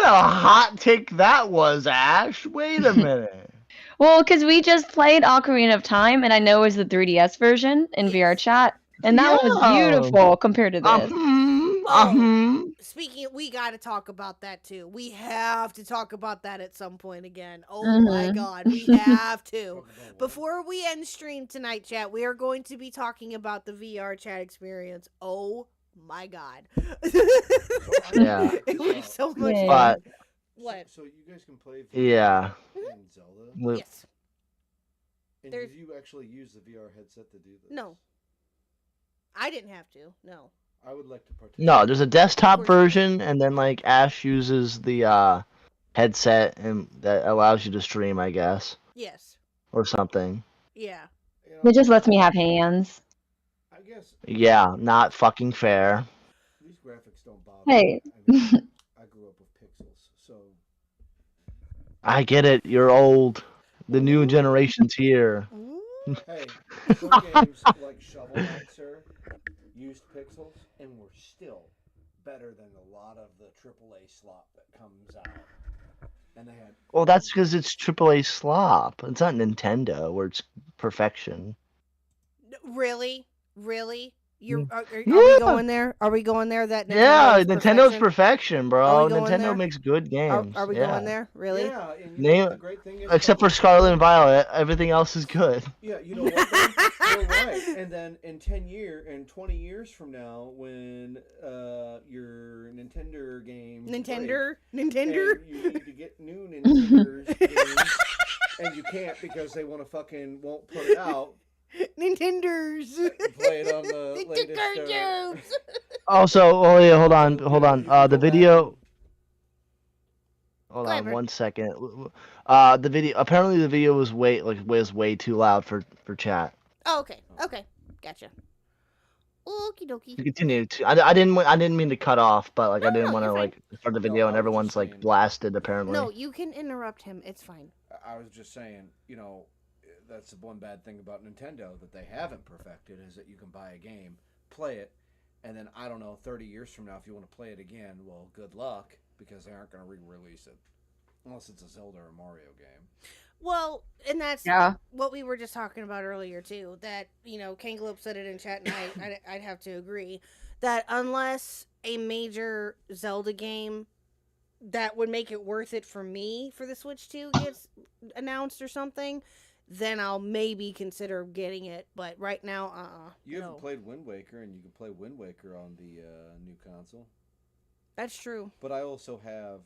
hot take that was, Ash. Wait a minute. Well, because we just played Ocarina of Time, and I know it was the 3DS version in VR chat, and that one was beautiful compared to this. Speaking, we got to talk about that too. We have to talk about that at some point again. Oh my God, we have to. Before we end stream tonight, chat, we are going to be talking about the VR chat experience. Oh my God. Yeah. It was so much Yeah. fun. But What? So you guys can play VR yeah. in Zelda? Yes. And There's- did you actually use the VR headset to do this? No. I didn't have to. No. I would like to participate. No, there's a desktop Of course. version, and then like Ash uses the headset and that allows you to stream, I guess, Yes. or something. Yeah. You know, It just lets me have hands. I guess Yeah, not fucking fair. these graphics don't bother Hey. me. I mean, I grew up with pixels, so I get it. You're old. The new generation's here. Ooh. hey, some games like Shovel Knight, sir, used pixels and were still better than a lot of the AAA slop that comes out. And they had Well, that's because it's AAA slop. It's not Nintendo where it's perfection. Really? Really? Are Yeah. we going there? Are we going there? That Yeah, is Nintendo's perfection? perfection, Are bro. we going Nintendo there? makes good games. Are we yeah. going there? Really? Yeah, and you Name- know, the great thing is Except for Scarlet and Violet, everything else is good. Yeah, you know what? Though? You're right. And then in 20 years from now, when your Nintendo games Nintendo? break, and Nintendo? you need to get new Nintendo games, and you can't because they won't put it out. Nintendos. Play it on the latest. Nintendos. Also, oh yeah, hold on. You can The go video. Hold Go ahead, on Bert. 1 second. The video. Apparently, the video was way too loud for chat. Oh, okay. Okay. Gotcha. Okie To dokie. continue to, I didn't mean to cut off, but like I No, didn't no, want to you're fine. like start the No, video I and was everyone's just like saying- blasted apparently. No, you can interrupt him. It's fine. I was just saying, you know, that's the one bad thing about Nintendo that they haven't perfected is that you can buy a game, play it, And then, I don't know, 30 years from now, if you want to play it again, well, good luck, because they aren't going to re-release it. Unless it's a Zelda or Mario game. Well, and that's what we were just talking about earlier, too. That, Kangalope said it in chat, and I'd have to agree. That unless a major Zelda game that would make it worth it for me for the Switch 2 gets announced or something, then I'll maybe consider getting it. But right now, You haven't played Wind Waker, and you can play Wind Waker on the new console. That's true. But I also have...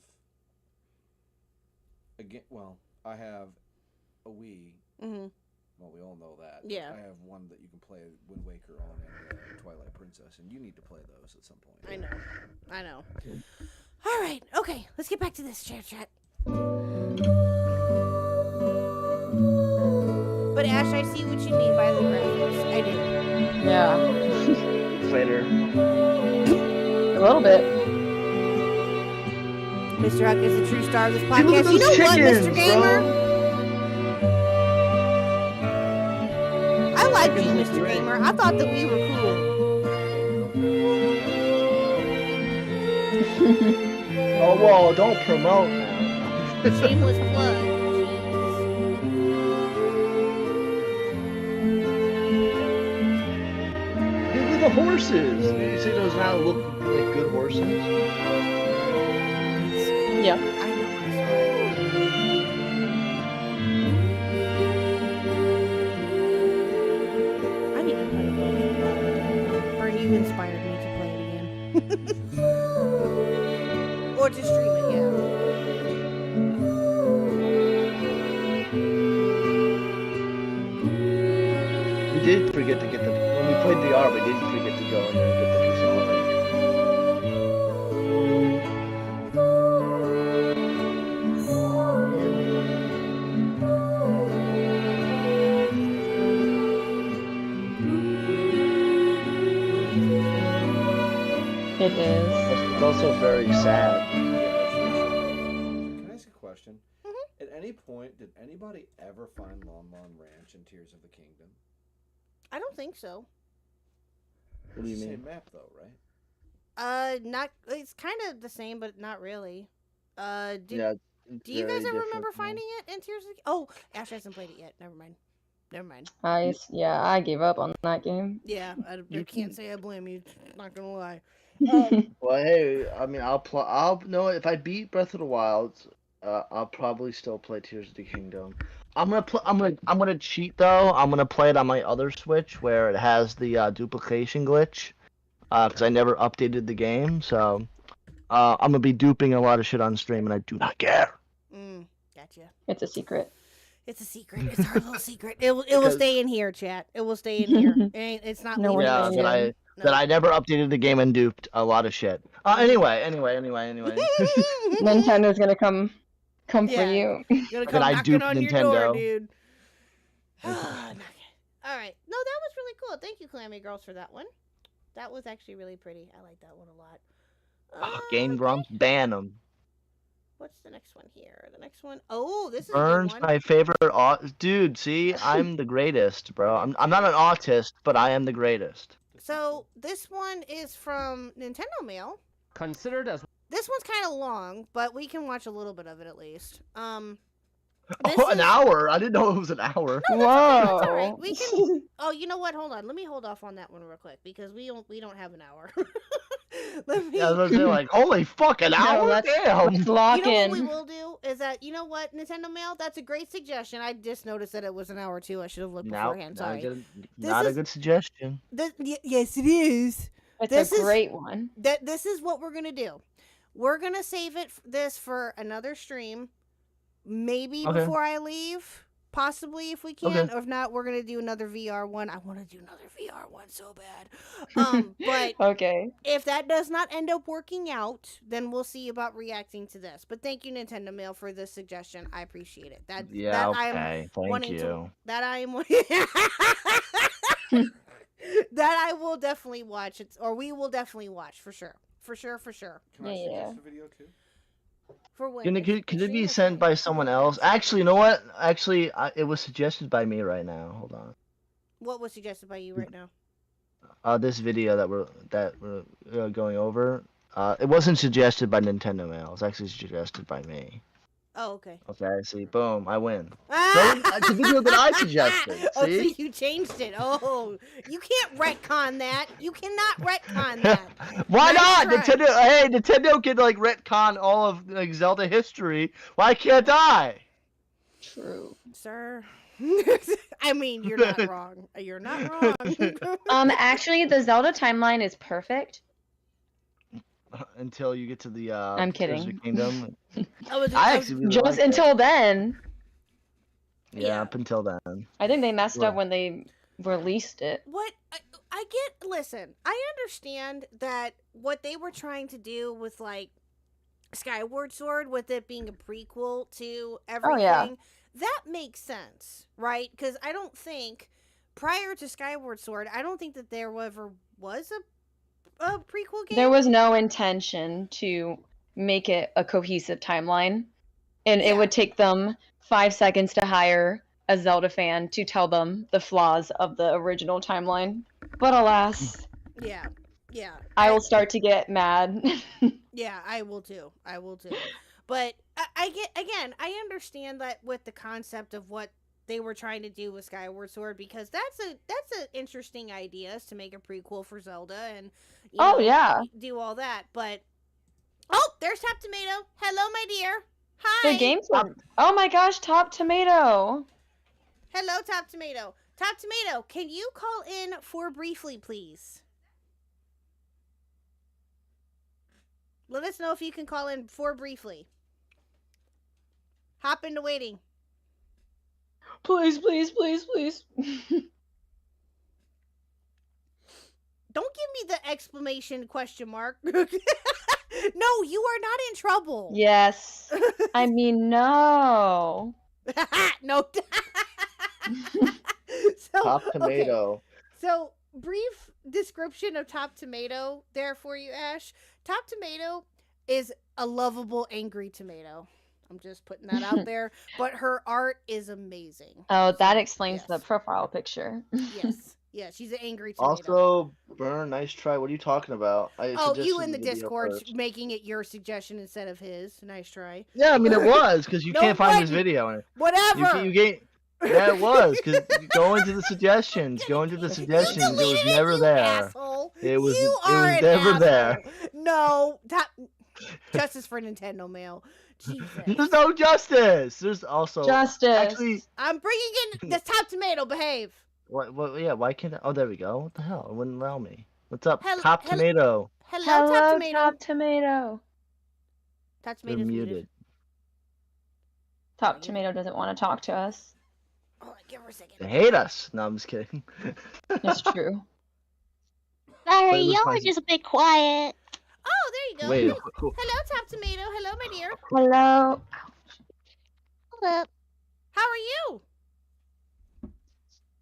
I have a Wii. Mm-hmm. Well, we all know that. Yeah. I have one that you can play Wind Waker on and Twilight Princess, and you need to play those at some point. I know. All right. Okay. Let's get back to this chat. But Ash, I see what you mean by the graphics. I do. Yeah. Later. A little bit. Mr. Huck is the true star of this Dude, podcast. You know what, Mr. Gamer? Bro. I like you, Mr. Gamer. I thought that we were cool. Oh, whoa, don't promote now. Shameless plug. Dude, look at the horses. You see those now look like good horses? Yeah. I know. I need to play it. Or you inspired me to play it again. Or to stream it, yeah. We did forget to get when we played VR, we did forget to go in there and get the piece of art. It is. It's also very sad. Can I ask a question? Mm-hmm. At any point, did anybody ever find Lon Lon Ranch in Tears of the Kingdom? I don't think so. What do you It's the mean? same map, though, right? Not. It's kind of the same, but not really. Yeah. Do you guys ever remember finding it in Tears of the... Oh, Ash hasn't played it yet. Never mind. I gave up on that game. Yeah, I can't say I blame you. Not gonna lie. Well, hey, I mean, I'll know if I beat Breath of the Wild, I'll probably still play Tears of the Kingdom. I'm gonna cheat though. I'm gonna play it on my other Switch where it has the duplication glitch, because I never updated the game. So, I'm gonna be duping a lot of shit on stream, and I do not care. Gotcha. It's a secret. It's a secret. It's our little secret. It will stay in here, chat. It will stay in here. It's not No leaving. Yeah, one us. that I never updated the game and duped a lot of shit. Anyway. Nintendo's gonna come for Yeah. you. Gonna come I knocking dupe on your Nintendo. door, dude. All right. No, that was really cool. Thank you, Clammy Girls, for that one. That was actually really pretty. I like that one a lot. Game Okay. Grumps, ban them. What's the next one here? The next one. Oh, this is a Burns, good one. my favorite dude. See, I'm the greatest, bro. I'm not an autist, but I am the greatest. So this one is from Nintendo Mail. Considered as This one's kind of long, but we can watch a little bit of it at least. An hour? I didn't know it was an hour. Whoa. That's all right. We can. Oh, you know what? Hold on. Let me hold off on that one real quick because we don't have an hour. Let me. Yeah, I was gonna say, like, holy fuck, an hour? let's Damn. lock You know in. what we will do is that you know what Nintendo Mail. That's a great suggestion. I just noticed that it was an hour too. I should have looked beforehand. Sorry. Not a good suggestion. Yes, it is. It's a great one. This is what we're gonna do. We're gonna save this for another stream. Maybe Okay. before I leave, possibly if we can. Okay. Or if not, we're gonna do another VR one. I want to do another VR one so bad. But Okay. if that does not end up working out, then we'll see about reacting to this. But thank you, Nintendo Mail, for this suggestion. I appreciate it. Yeah, that okay. Thank wanting you. that I am that I will definitely watch it, or we will definitely watch for sure. For sure. Can I suggest a video, too? For when? Could it be sent by someone else? Actually, you know what? Actually, it was suggested by me right now. Hold on. What was suggested by you right now? this video that we're going over, it wasn't suggested by Nintendo Mail. It was actually suggested by me. Oh, okay. Okay, see, boom, I win. So it's a video that I suggested. Oh, so See? you changed it. Oh, you can't retcon that. You cannot retcon that. Why Nice not? try. Nintendo. Hey, Nintendo can like retcon all of like Zelda history. Why can't I? True. Sir. I mean, you're not wrong. You're not wrong. Actually, the Zelda timeline is perfect. Until you get to the I'm Tears kidding. of Kingdom. I actually really Just liked it. until then. Yeah, up until then. I think they messed Well- up when they released it. What I get, listen, I understand that what they were trying to do with like Skyward Sword, with it being a prequel to everything, yeah. that makes sense, right? Because I don't think prior to Skyward Sword, I don't think that there ever was a prequel game. There was no intention to make it a cohesive timeline. And Yeah. it would take them 5 seconds to hire a Zelda fan to tell them the flaws of the original timeline. But alas, Yeah. I will start to get mad. Yeah, I will too. But I get, again, I understand that with the concept of what they were trying to do with Skyward Sword, because that's an interesting idea, is to make a prequel for Zelda and Yeah. do all that. But there's Top Tomato. Hello, my dear. Hi. The game's oh my gosh, Top Tomato. Hello, Top Tomato. Top Tomato, can you call in for briefly, please? Let us know if you can call in for briefly. Hop into waiting. Please, please, please, please. Don't give me the exclamation question mark. No, you are not in trouble. Yes. I mean, no. No. Top okay. Tomato. So, brief description of Top Tomato there for you, Ash. Top Tomato is a lovable, angry tomato. I'm just putting that out there. But her art is amazing. Oh, that explains the yes. profile picture. Yes. Yeah, she's an angry tomato. Also, Burn, nice try. What are you talking about? I Oh, suggested you in the video Discord first. making it your suggestion instead of his. Nice try. Yeah, I mean it was because you No, can't find it his video. Whatever. You can't. Yeah, it was because going to the suggestions, it was never there. Asshole. It was an never asshole. there. No, justice for Nintendo Mail. Jesus. There's no justice. There's also Justice. actually. I'm bringing in the Top Tomato. Behave. What? Yeah. Why can't? Oh, there we go. What the hell? It wouldn't allow me. What's up? Top Hello- Tomato. Hello, Hello, Top Tomato. Top Tomato. Top You're Tomato's muted. Top Tomato doesn't want to talk to us. Hold on, give her a second. They hate us. No, I'm just kidding. It's true. But Sorry, it was y'all my- are just a bit quiet. Oh, there you go. Wait. Hello, Top Tomato. Hello, my dear. Hello. Hold up. How are you?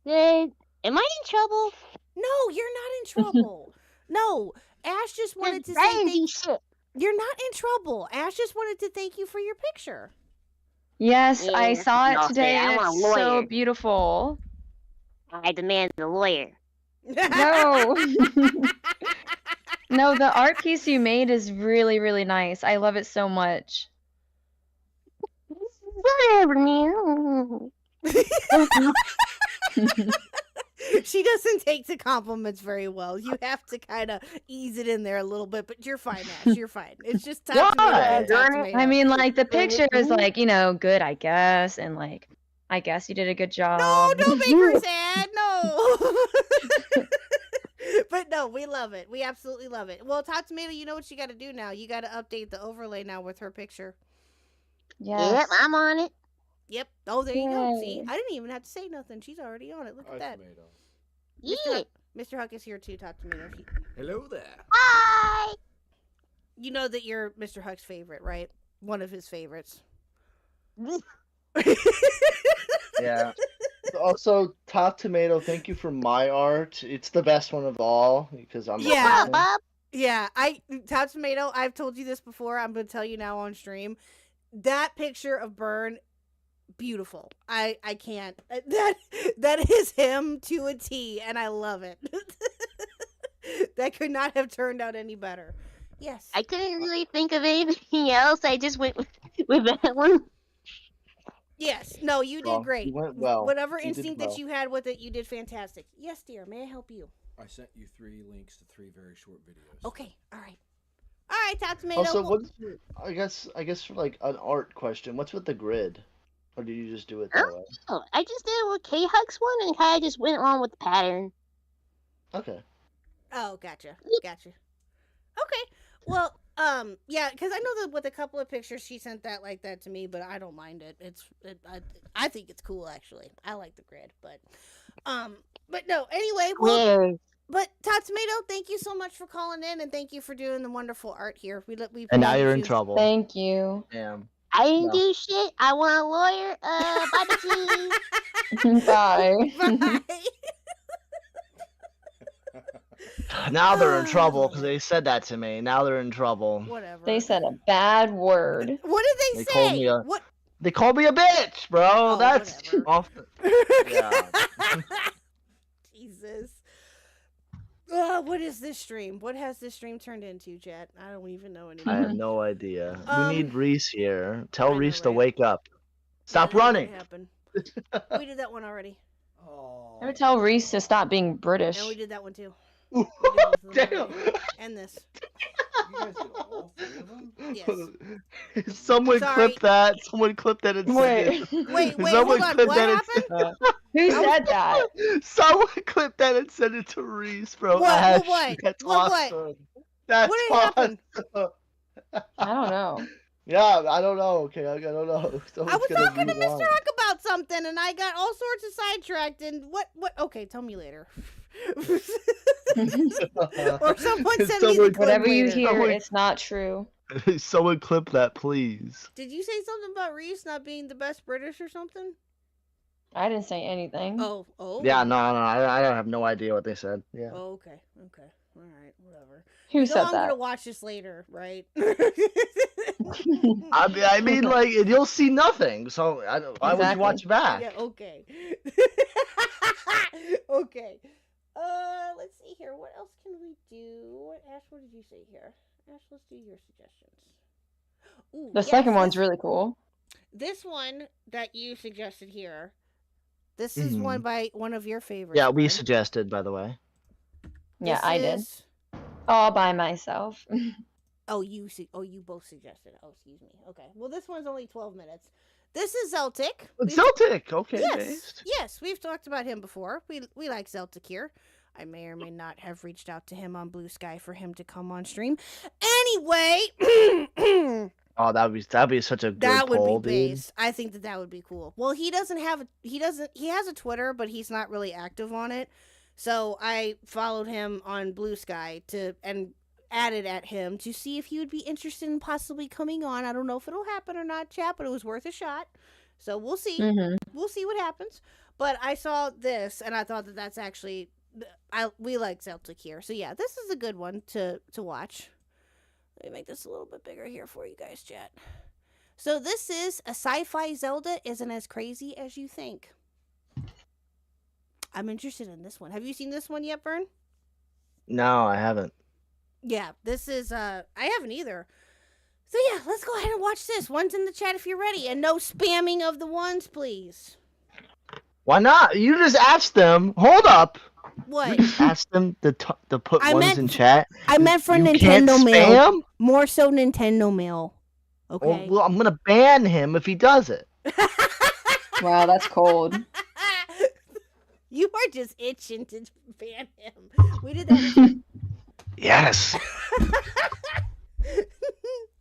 Good. Am I in trouble? No, you're not in trouble. No, Ash just wanted to say Crazy thank. shit. You're not in trouble. Ash just wanted to thank you for your picture. Yes, I Yeah, saw it y'all today, say and I'm a it's so lawyer. beautiful. I demand a lawyer. No. No, the art piece you made is really, really nice. I love it so much. Whatever, man. She doesn't take to compliments very well. You have to kind of ease it in there a little bit, but you're fine, Ash. You're fine. It's just Top Tomato Why? and Top Darn it. Tomato. I mean, like, the picture is, like, good, I guess, and, like, I guess you did a good job. No, don't make her sad. No. But no, we love it. We absolutely love it. Well, Top Tomato, you know what you got to do now. You got to update the overlay now with her picture. Yes. Yep, I'm on it. Yep. Oh, there you go. See, Yay. I didn't even have to say nothing. She's already on it. Look at that. Tomato. Mr. Yeah. Huck, Mr. Huck is here too, Top Tomato. Hello there. Hi. You know that you're Mr. Huck's favorite, right? One of his favorites. Yeah. Also, Top Tomato, thank you for my art. It's the best one of all because I'm. the Yeah. person. Bob. Yeah, Top Tomato, I've told you this before. I'm going to tell you now on stream. That picture of Burn, beautiful. I can't. That is him to a T, and I love it. That could not have turned out any better. Yes. I couldn't really think of anything else. I just went with that one. Yes. No, you did Well, great. you went well. Whatever You did instinct well. that you had with it, you did fantastic. Yes, dear. May I help you? I sent you 3 links to 3 very short videos. Okay. All right. All right, Top Tomato. Also, Well, what's I guess for like an art question, what's with the grid? Or do you just do it that way? Oh, I just did it with KHuck's one and kind of just went along with the pattern. Okay. Oh, gotcha. Okay. Well, yeah, because I know that with a couple of pictures she sent that like that to me, but I don't mind it. I think it's cool actually. I like the grid, but no. Anyway, well, Weird. but Todd Tomato, thank you so much for calling in and thank you for doing the wonderful art here. We And now you're in you. trouble. Thank you. Damn. I didn't No. do shit. I want a lawyer. Bye, bitches. Bye. Bye. Now they're in trouble because they said that to me. Now they're in trouble. Whatever. They said a bad word. What did they They say? called me a- What? They called me a bitch, bro. Oh, That's whatever. off. Yeah. Jesus. What is this stream? What has this stream turned into, Jet? I don't even know I anymore. have no idea. Um, We need Reese here. Tell I know, Reese to right? wake up. Stop Yeah, that running. happened. We did that one already. Oh. Never tell Reese to stop being British. And we did that one too. We did both of them Damn. already. And this. You guys did all 3 of them? Yes. Someone Sorry. clip that. Someone clip that and send Wait. it. Wait, Someone hold on. clip What that and happened? Who said that? Someone clip that and send it to Reese, bro. What? Ash, What? That's What? awesome. That's What did awesome. happen? I don't know. Yeah, I don't know. Okay, I don't know. I Someone's was gonna talking to rewind. Mr. Huck about something and I got all sorts of sidetracked and what okay, tell me later. Or someone send me the clip Whatever you later. hear, Someone- it's not true. Someone clip that, please. Did you say something about Reese not being the best British or something? I didn't say anything. Oh. Yeah, no, I have no idea what they said. Yeah. Oh, okay. All right, whatever. Who You know said I'm that? gonna watch this later, right? I mean, like, you'll see nothing. So why would you Exactly. watch it back? Yeah, okay. Okay. Let's see here. What else can we do? Ash, what did you say here? Ash, let's do your suggestions. Ooh, The yes, second one's this- really cool. This one that you suggested here. This is one by one of your favorites. Yeah, we Glenn. suggested, by the way. Yeah, This I did. is- All by myself. Oh, you both suggested. Oh, excuse me. Okay. Well, this one's only 12 minutes. This is Zeltic. Celtic. Okay. Yes, based. yes, we've talked about him before. We like Zeltic here. I may or may not have reached out to him on Blue Sky for him to come on stream. Anyway, Oh, that'd be such a good that would poll, be dude. base. I think that would be cool. Well, he has a Twitter, but he's not really active on it. So I followed him on Blue Sky and added at him to see if he would be interested in possibly coming on. I don't know if it'll happen or not, chat, but it was worth a shot. So we'll see. Hmm. We'll see what happens. But I saw this and I thought that that's actually we like Celtic here. So yeah, this is a good one to watch. Let me make this a little bit bigger here for you guys, chat. So this is a sci-fi Zelda isn't as crazy as you think. I'm interested in this one. Have you seen this one yet, Vern? No, I haven't. Yeah, this is I haven't either. So yeah, let's go ahead and watch this. One's in the chat if you're ready, and no spamming of the ones, please. Why not? You just asked them. Hold up. What? You just asked them to put I ones meant in chat. I meant for You Nintendo can't mail. spam? More so Nintendo mail. Okay. Well, I'm gonna ban him if he does it. Wow, that's cold. You are just itching to ban him. We did that. Yes.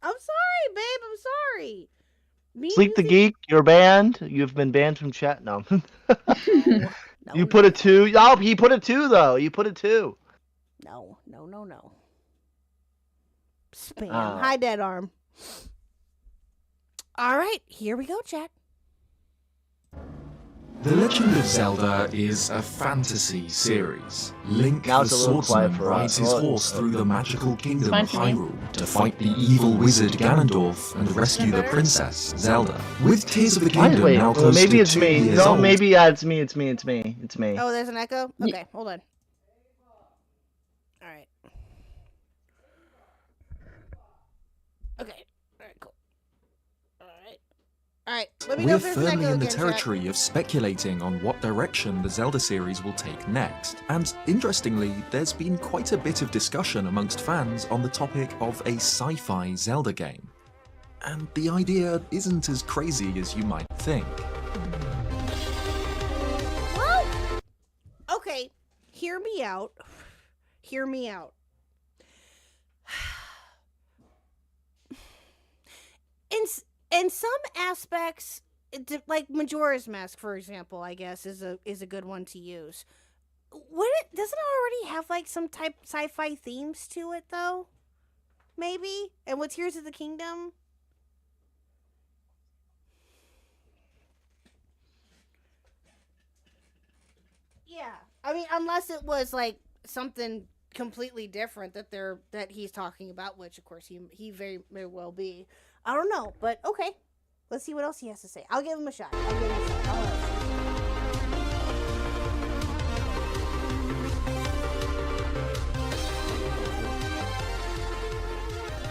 I'm sorry, babe. I'm sorry. Me Sleep the using- Geek, you're banned. You've been banned from chat. No. No, You put a 2. Oh, he put a 2 though. You put a 2. No. Spam. Oh. Hide that arm. All right, here we go, chat. The Legend of Zelda is a fantasy series. Link Now the it's a little quiet swordsman for us. rides his Oh. horse through the magical kingdom Fine of for me. Hyrule to fight the evil wizard Ganondorf and rescue the princess, Zelda. With Tears of the Kingdom Wait, now close maybe to it's 2 me. years No, old, maybe it's me. It's me. Oh, there's an echo? Okay, hold on. All right. Okay. All right. Cool. All right. All right. Let me know We're if there's an firmly echo in the again, chat. territory of speculating on what direction the Zelda series will take next, and interestingly, there's been quite a bit of discussion amongst fans on the topic of a sci-fi Zelda game. And the idea isn't as crazy as you might think. Well, okay. Hear me out. Hear me out. In some aspects, like Majora's Mask, for example, I guess is a good one to use. Doesn't it already have like some type sci-fi themes to it though? Maybe. And with Tears of the Kingdom. Yeah, I mean, unless it was like something completely different that he's talking about, which of course he very may well be. I don't know, but okay. Let's see what else he has to say. I'll give him a shot.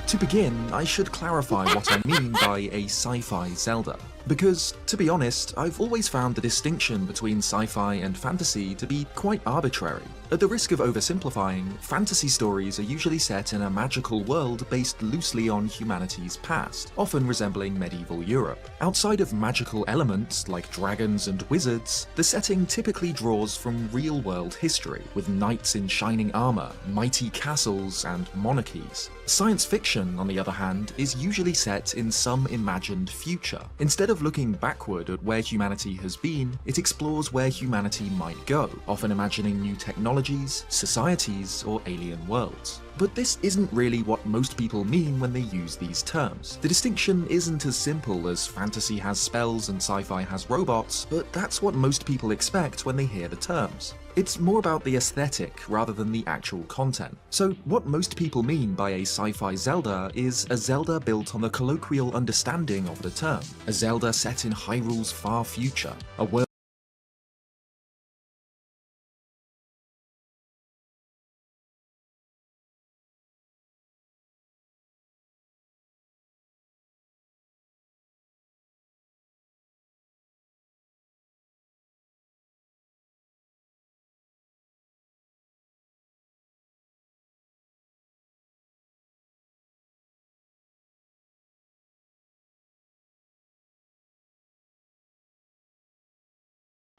To begin, I should clarify what I mean by a sci-fi Zelda. Because, to be honest, I've always found the distinction between sci-fi and fantasy to be quite arbitrary. At the risk of oversimplifying, fantasy stories are usually set in a magical world based loosely on humanity's past, often resembling medieval Europe. Outside of magical elements like dragons and wizards, the setting typically draws from real-world history, with knights in shining armor, mighty castles, and monarchies. Science fiction, on the other hand, is usually set in some imagined future. Instead of looking backward at where humanity has been, it explores where humanity might go, often imagining new technologies, societies, or alien worlds. But this isn't really what most people mean when they use these terms. The distinction isn't as simple as fantasy has spells and sci-fi has robots, but that's what most people expect when they hear the terms. It's more about the aesthetic rather than the actual content. So what most people mean by a sci-fi Zelda is a Zelda built on the colloquial understanding of the term. A Zelda set in Hyrule's far future, a world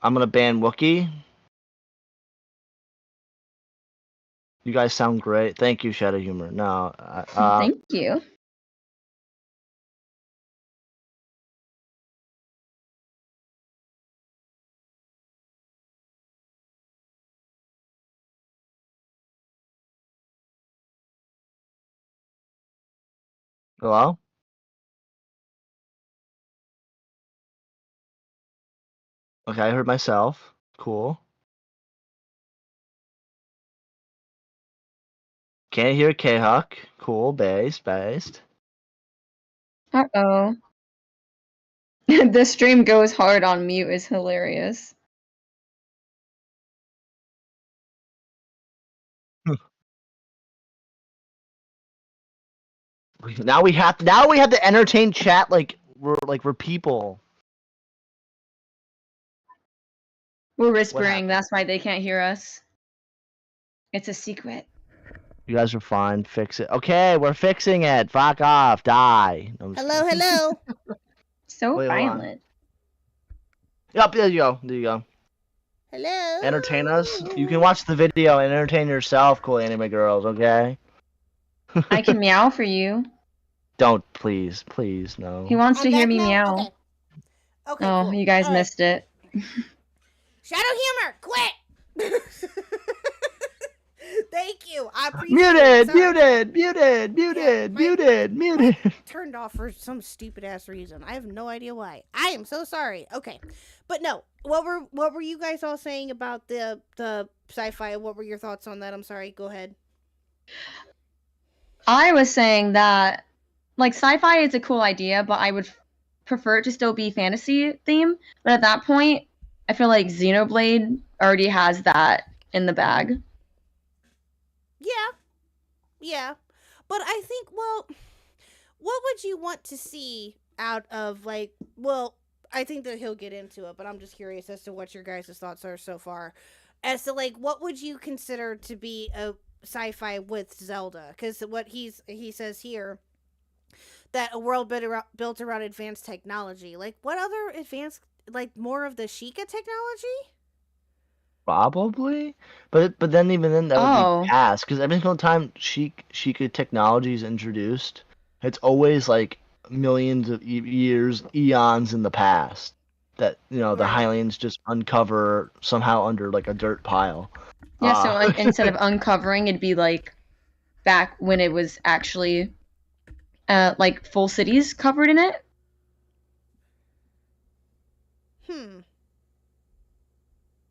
I'm gonna ban Wookiee. You guys sound great. Thank you, Shadow Humor. No, Thank you. hello? Okay, I heard myself. Cool. Can't hear KHuck. Cool, based. Uh-oh. The stream goes hard on mute is hilarious. Now we have to entertain chat like we're people. We're whispering, that's why they can't hear us. It's a secret. You guys are fine. Fix it. Okay, we're fixing it. Fuck off. Die. No, I'm just Hello, kidding. hello. So Wait, hold on. violent. Yep, there you go. There you go. Hello. Entertain us. You can watch the video and entertain yourself, cool anime girls, okay? I can meow for you. Don't, please, no. He wants I'm to hear back me now? meow. Okay, Oh, cool. you guys All right. missed it. Shadow Humor, quit! Thank you. I appreciate it. Sorry. Muted. Turned off for some stupid ass reason. I have no idea why. I am so sorry. Okay. But no, what were you guys all saying about the sci-fi? What were your thoughts on that? I'm sorry. Go ahead. I was saying that, like, sci-fi is a cool idea, but I would prefer it to still be fantasy theme. But at that point, I feel like Xenoblade already has that in the bag. Yeah. Yeah. But I think, well, what would you want to see out of, like, well, I think that he'll get into it, but I'm just curious as to what your guys' thoughts are so far. As to, like, what would you consider to be a sci-fi with Zelda? Because what he says here, that a world built around advanced technology. Like, what other advanced, like, more of the Sheikah technology? Probably, but then even then that would be Oh, past because every single time Sheikah technology is introduced, it's always like millions of years, eons in the past that the Right. Hylians just uncover somehow under like a dirt pile. yeah. So Uh, instead of uncovering, it'd be like back when it was actually like full cities covered in it. Hmm.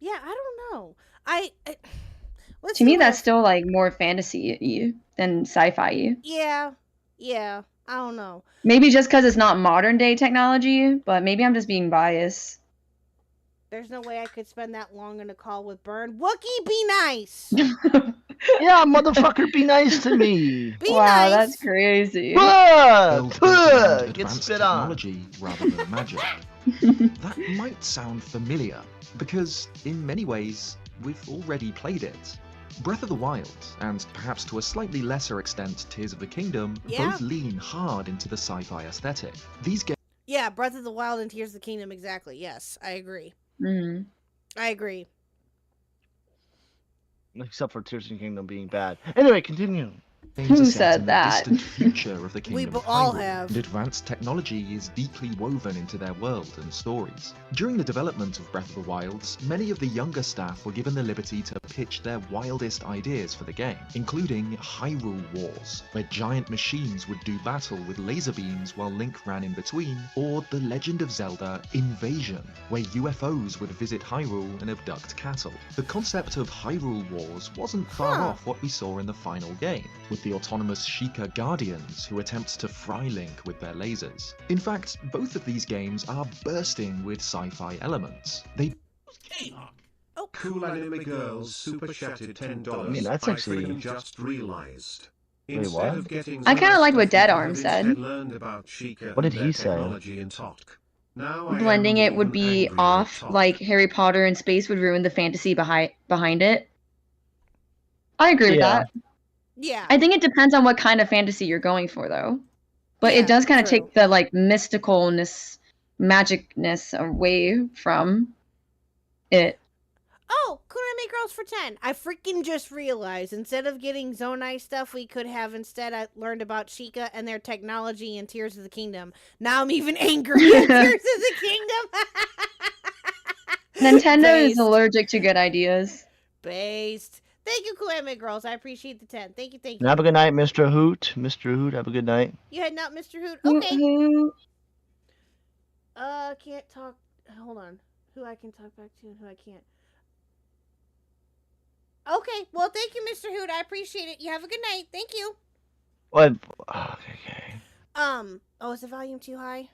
Yeah, I don't know. I let's To see me, what that's else. still like more fantasy-y than sci-fi-y. Yeah. Yeah. I don't know. Maybe just because it's not modern day technology, but maybe I'm just being biased. There's no way I could spend that long in a call with Burn. Wookie, be nice. yeah, motherfucker, be nice to me. Be Wow, that's nice. crazy. World built around Get advanced spit on. technology rather than magic. That might sound familiar, because in many ways, we've already played it. Breath of the Wild, and perhaps to a slightly lesser extent Tears of the Kingdom, Yeah. both lean hard into the sci-fi aesthetic. These games Yeah, Breath of the Wild and Tears of the Kingdom, exactly. Yes, I agree. Mhm. I agree. Except for Tears of the Kingdom being bad. Anyway, continue. Who are set said in the that? distant future of the We Kingdom of all Hyrule, have. and advanced technology is deeply woven into their world and stories. During the development of Breath of the Wild, many of the younger staff were given the liberty to pitch their wildest ideas for the game, including Hyrule Wars, where giant machines would do battle with laser beams while Link ran in between, or The Legend of Zelda Invasion, where UFOs would visit Hyrule and abduct cattle. The concept of Hyrule Wars wasn't far off what we saw in the final game, with the autonomous Sheikah Guardians who attempt to fry Link with their lasers. In fact, both of these games are bursting with sci-fi elements. They KHuck. Oh. Cool anime girls super chatted $10. I mean, that's I actually- freaking just realized. Wait, Instead what? of getting I kinda Zelda like what stuff, Dead we Arm could have said. instead learned about Sheikah What did and he their say? technology in Talk. Now I Blending am it would even be angrier off, at Talk. like Harry Potter in space would ruin the fantasy behind it. I agree with Yeah. that. Yeah. I think it depends on what kind of fantasy you're going for, though. But Yeah, it does kind of true. take the like mysticalness, magicness away from it. Oh, Kunami Girls for 10. I freaking just realized instead of getting Zonai stuff, we could have instead I learned about Sheikah and their technology in Tears of the Kingdom. Now I'm even angry at Tears of the Kingdom. Nintendo is Based. allergic to good ideas. Based. Thank you, Kunami Girls. I appreciate the 10. Thank you, thank you. Have a good night, Mr. Hoot. Mr. Hoot, have a good night. You heading out, Mr. Hoot? Hoot Okay. hoot. Can't talk. Hold on. Who I can talk back to and who I can't. Okay, well, thank you, Mr. Hoot. I appreciate it. You have a good night. Thank you. What? Okay. Oh, is the volume too high?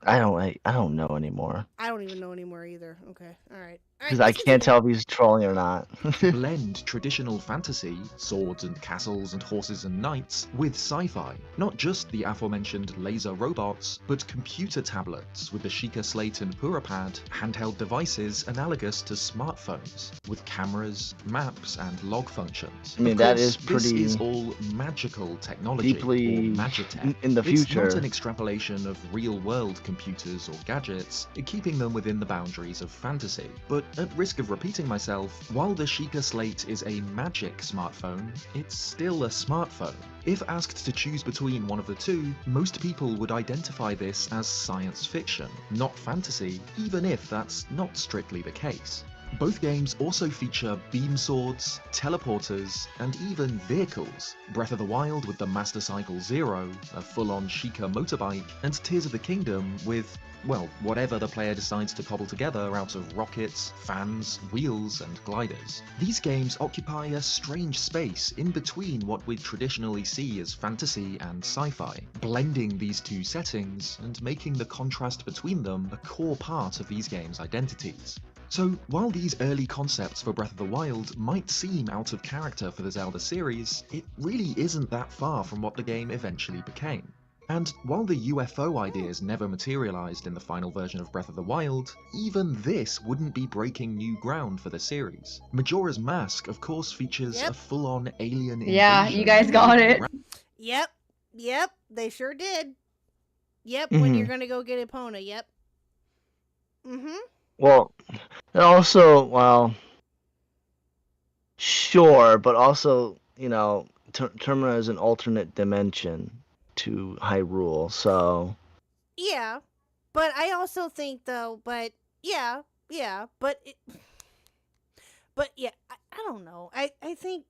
I don't know anymore I don't even know anymore either. Okay, all right. because I can't tell if he's trolling or not. blend traditional fantasy, swords and castles and horses and knights, with sci-fi. Not just the aforementioned laser robots, but computer tablets with the Sheikah Slate and Purapad, handheld devices analogous to smartphones, with cameras, maps, and log functions. I mean, Of that course, is pretty This is all magical technology, deeply or magitech. in the It's future. not an extrapolation of real-world computers or gadgets, keeping them within the boundaries of fantasy. But at risk of repeating myself, while the Sheikah Slate is a magic smartphone, it's still a smartphone. If asked to choose between one of the two, most people would identify this as science fiction, not fantasy, even if that's not strictly the case. Both games also feature beam swords, teleporters, and even vehicles. Breath of the Wild with the Master Cycle Zero, a full-on Sheikah motorbike, and Tears of the Kingdom with, well, whatever the player decides to cobble together out of rockets, fans, wheels, and gliders. These games occupy a strange space in between what we'd traditionally see as fantasy and sci-fi, blending these two settings and making the contrast between them a core part of these games' identities. So, while these early concepts for Breath of the Wild might seem out of character for the Zelda series, it really isn't that far from what the game eventually became. And while the UFO ideas never materialized in the final version of Breath of the Wild, even this wouldn't be breaking new ground for the series. Majora's Mask, of course, features a full-on alien invasion. Yeah, you guys got it. Yep, they sure did. Yep, when you're gonna go get Epona, yep. Well, and also, well, sure, but also, Termina is an alternate dimension to Hyrule, so... Yeah, but I also think, though, but yeah, but yeah, I don't know. I think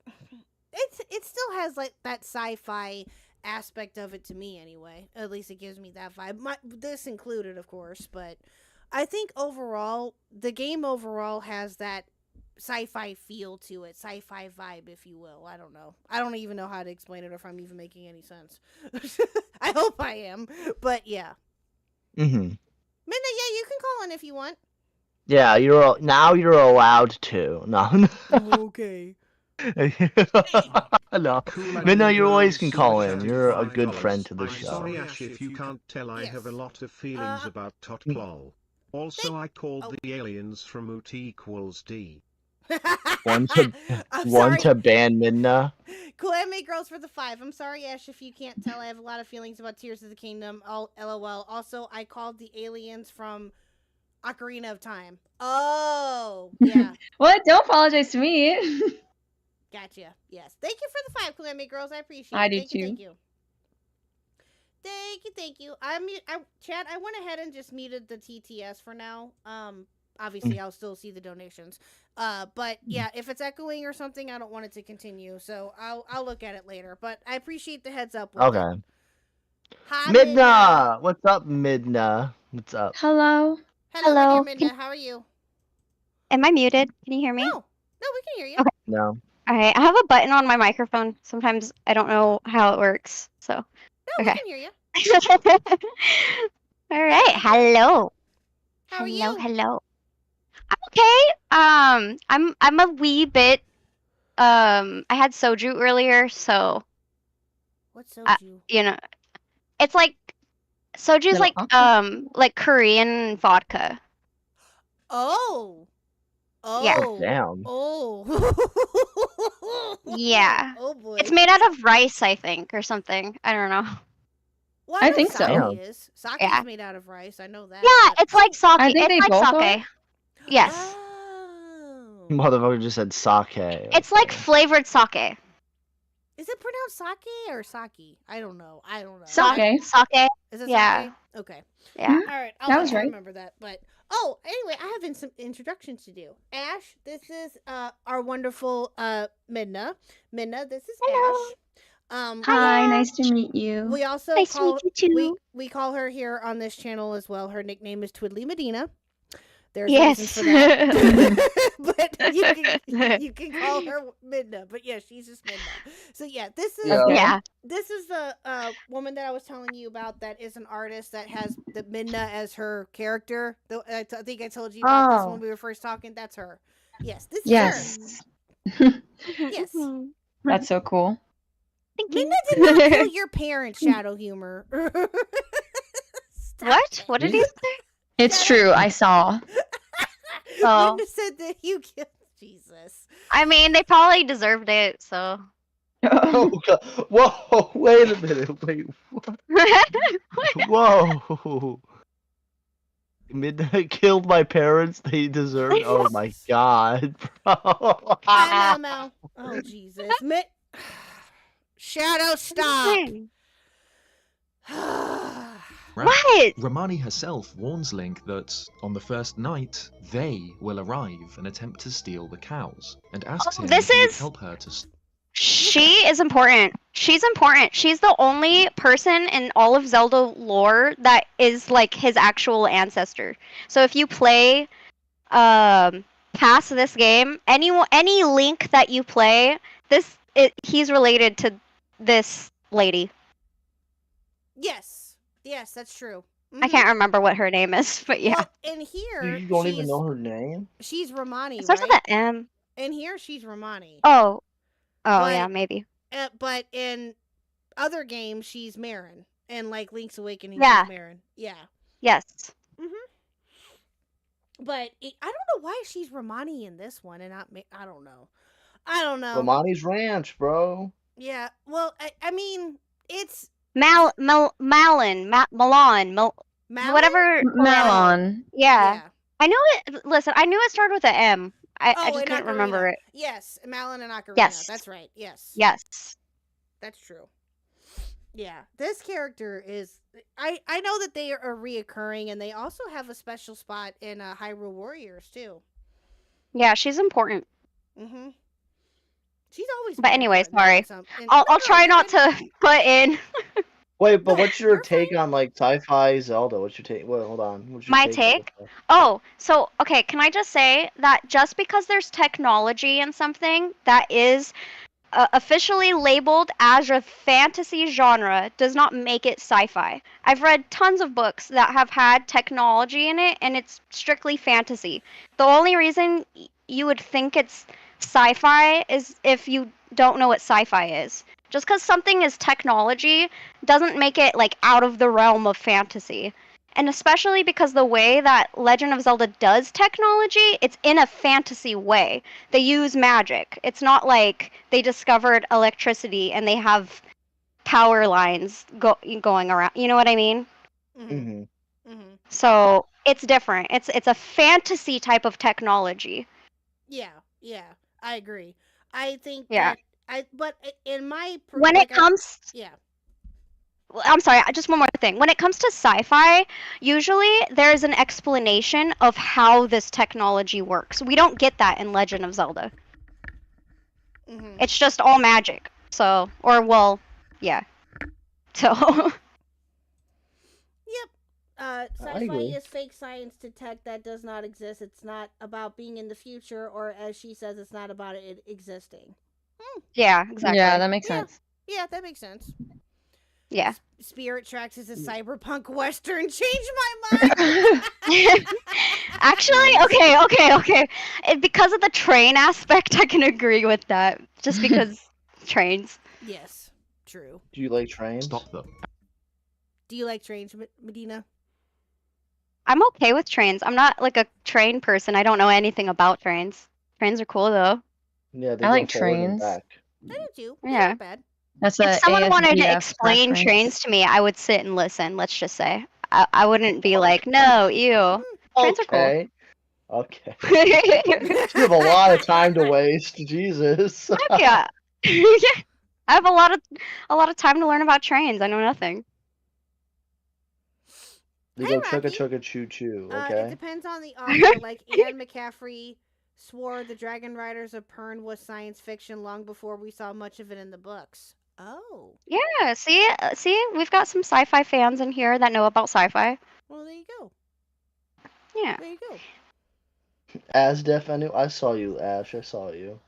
it still has, like, that sci-fi aspect of it to me, anyway. At least it gives me that vibe. This included, of course, but I think overall, the game overall has that sci-fi feel to it, sci-fi vibe, if you will. I don't know. I don't even know how to explain it or if I'm even making any sense. I hope I am, but yeah. Midna, yeah, you can call in if you want. Yeah, you're allowed to. No. Okay. No. Midna, you always can call in. You're a good friend to the show. Sorry, Ash, if you can't tell, I have a lot of feelings about Totklol. Also, I called the aliens from Oot equals D. One to ban Midna. Cool anime girls for the 5. I'm sorry, Ash, if you can't tell. I have a lot of feelings about Tears of the Kingdom. LOL. Also, I called the aliens from Ocarina of Time. Oh, yeah. What? Don't apologize to me. Gotcha. Yes. Thank you for the 5, cool anime girls. I appreciate it. I do Thank too. you. Thank you. Chad, I went ahead and just muted the TTS for now. Obviously, I'll still see the donations. But yeah, if it's echoing or something, I don't want it to continue. So I'll look at it later. But I appreciate the heads up. Okay. Hi, Midna! What's up, Midna? What's up? Hello. Hello, my dear Midna. How are you? Am I muted? Can you hear me? No, we can hear you. Okay. No. All right. I have a button on my microphone. Sometimes I don't know how it works. So. No, Okay. we can hear you. All right. Hello. How are you? Hello. I'm okay. I'm a wee bit. I had soju earlier, so. What's soju? It's like soju's Little like Korean vodka. Oh. Yeah. Oh, damn. Oh. Yeah. Oh boy. It's made out of rice, I think, or something. I don't know. Well, I know think so. sake is. Sake Yeah. is made out of rice. I know that. Yeah, but- it's like sake. I think It's they like both sake. Yes. Oh. Motherfucker just said sake. It's like Okay. flavored sake. Is it pronounced sake or sake? I don't know. Sake. Sake. Is it Yeah. sake? Okay. Yeah. All right. I'll That have was to right. remember that. But anyway, I have some introductions to do. Ash, this is our wonderful Midna. Midna, this is Hello. Ash. Hi, nice to meet you. We also Nice to call meet you too. we call her here on this channel as well. Her nickname is Twiddly Medina. There's Yes. reasons for that. But you can call her Midna. But yeah, she's just Midna. So yeah, this is Yeah. this is the woman that I was telling you about that is an artist that has the Midna as her character. I think I told you about this when we were first talking. That's her. Yes, this is Yes. her. Yes. Mhm. That's so cool. Thank you. Midna did not kill your parents, Shadow Humor. Stop What? it. What did he say? It's true. I saw. Oh. Midna said that you killed Jesus. I mean, they probably deserved it, so. Oh, God. Whoa, wait a minute. Wait. Whoa. Midnight killed my parents. They deserved. Oh my God, bro. Hi, Mel. Oh, Jesus. Shadow, stop. What? Romani herself warns Link that on the first night, they will arrive and attempt to steal the cows, and asks him this if he would is- help her to. She is important. She's important. She's the only person in all of Zelda lore that is like his actual ancestor. So if you play past this game, any Link that you play, he's related to this lady. Yes, that's true. I can't remember what her name is, but yeah. Well, in here, You don't even know her name? she's Romani, It starts right? with an M. In here, she's Romani. Oh, But- yeah, maybe. But in other games, she's Marin. And like Link's Awakening, Yeah. she's Marin. Yeah. Yes. But I don't know why she's Romani in this one and not I don't know. I don't know. Romani's Ranch, bro. Yeah. Well, I mean, it's Milan, Malin? whatever. Melon. Yeah. I know it. Listen, I knew it started with an M. I just and couldn't Ocarina. remember it. Yes, Malin and Ocarina. Yes. That's right. Yes. Yes. That's true. Yeah, this character is. I know that they are reoccurring, and they also have a special spot in Hyrule Warriors too. Yeah, she's important. Mm-hmm. She's always. But been anyway, important sorry. in I'll try not to put in Wait, but what's your You're take on like sci-fi Zelda? What's your take? Wait, hold on. What's your My on take? this? Oh, so okay, can I just say that just because there's technology in something that is officially labeled as a fantasy genre does not make it sci-fi. I've read tons of books that have had technology in it and it's strictly fantasy. The only reason you would think it's sci-fi is if you don't know what sci-fi is. Just because something is technology doesn't make it like out of the realm of fantasy. And especially because the way that Legend of Zelda does technology, it's in a fantasy way. They use magic. It's not like they discovered electricity and they have power lines going around. You know what I mean? Mm-hmm. So it's different. It's a fantasy type of technology. Yeah, I agree. I think. Yeah. But in my When it comes. Yeah. I'm sorry, just one more thing. When it comes to sci-fi, usually there's an explanation of how this technology works. We don't get that in Legend of Zelda. It's just all magic. So, yeah. So. Yep. Sci-fi agree. is fake science to tech that does not exist. It's not about being in the future, or as she says, it's not about it existing. Yeah, exactly. Yeah, that makes sense. Yeah, that makes sense. Yeah. Spirit Tracks is a cyberpunk western. Change my mind. Actually, okay. Because of the train aspect, I can agree with that. Just because trains. Yes, true. Do you like trains? Stop them. Do you like trains, Medina? I'm okay with trains. I'm not like a train person. I don't know anything about trains. Trains are cool though. Yeah, they I go like forward and trains. back. I do too. Yeah. Not bad. That's If someone wanted to ASDF explain reference. trains to me, I would sit and listen, let's just say. I wouldn't be like, no, ew. Trains Okay. Okay. are cool. You have a lot of time to waste. Jesus. Yeah. Yeah. I have a lot of time to learn about trains. I know nothing. They Hey, go Rocky. chugga chugga choo choo. It Okay. depends on the author. Like Ian McCaffrey swore the Dragon Riders of Pern was science fiction long before we saw much of it in the books. Oh, Yeah, see, we've got some sci-fi fans in here that know about sci-fi. well, there you go. Yeah. There you go. Asdef, I saw you, Ash. I saw you.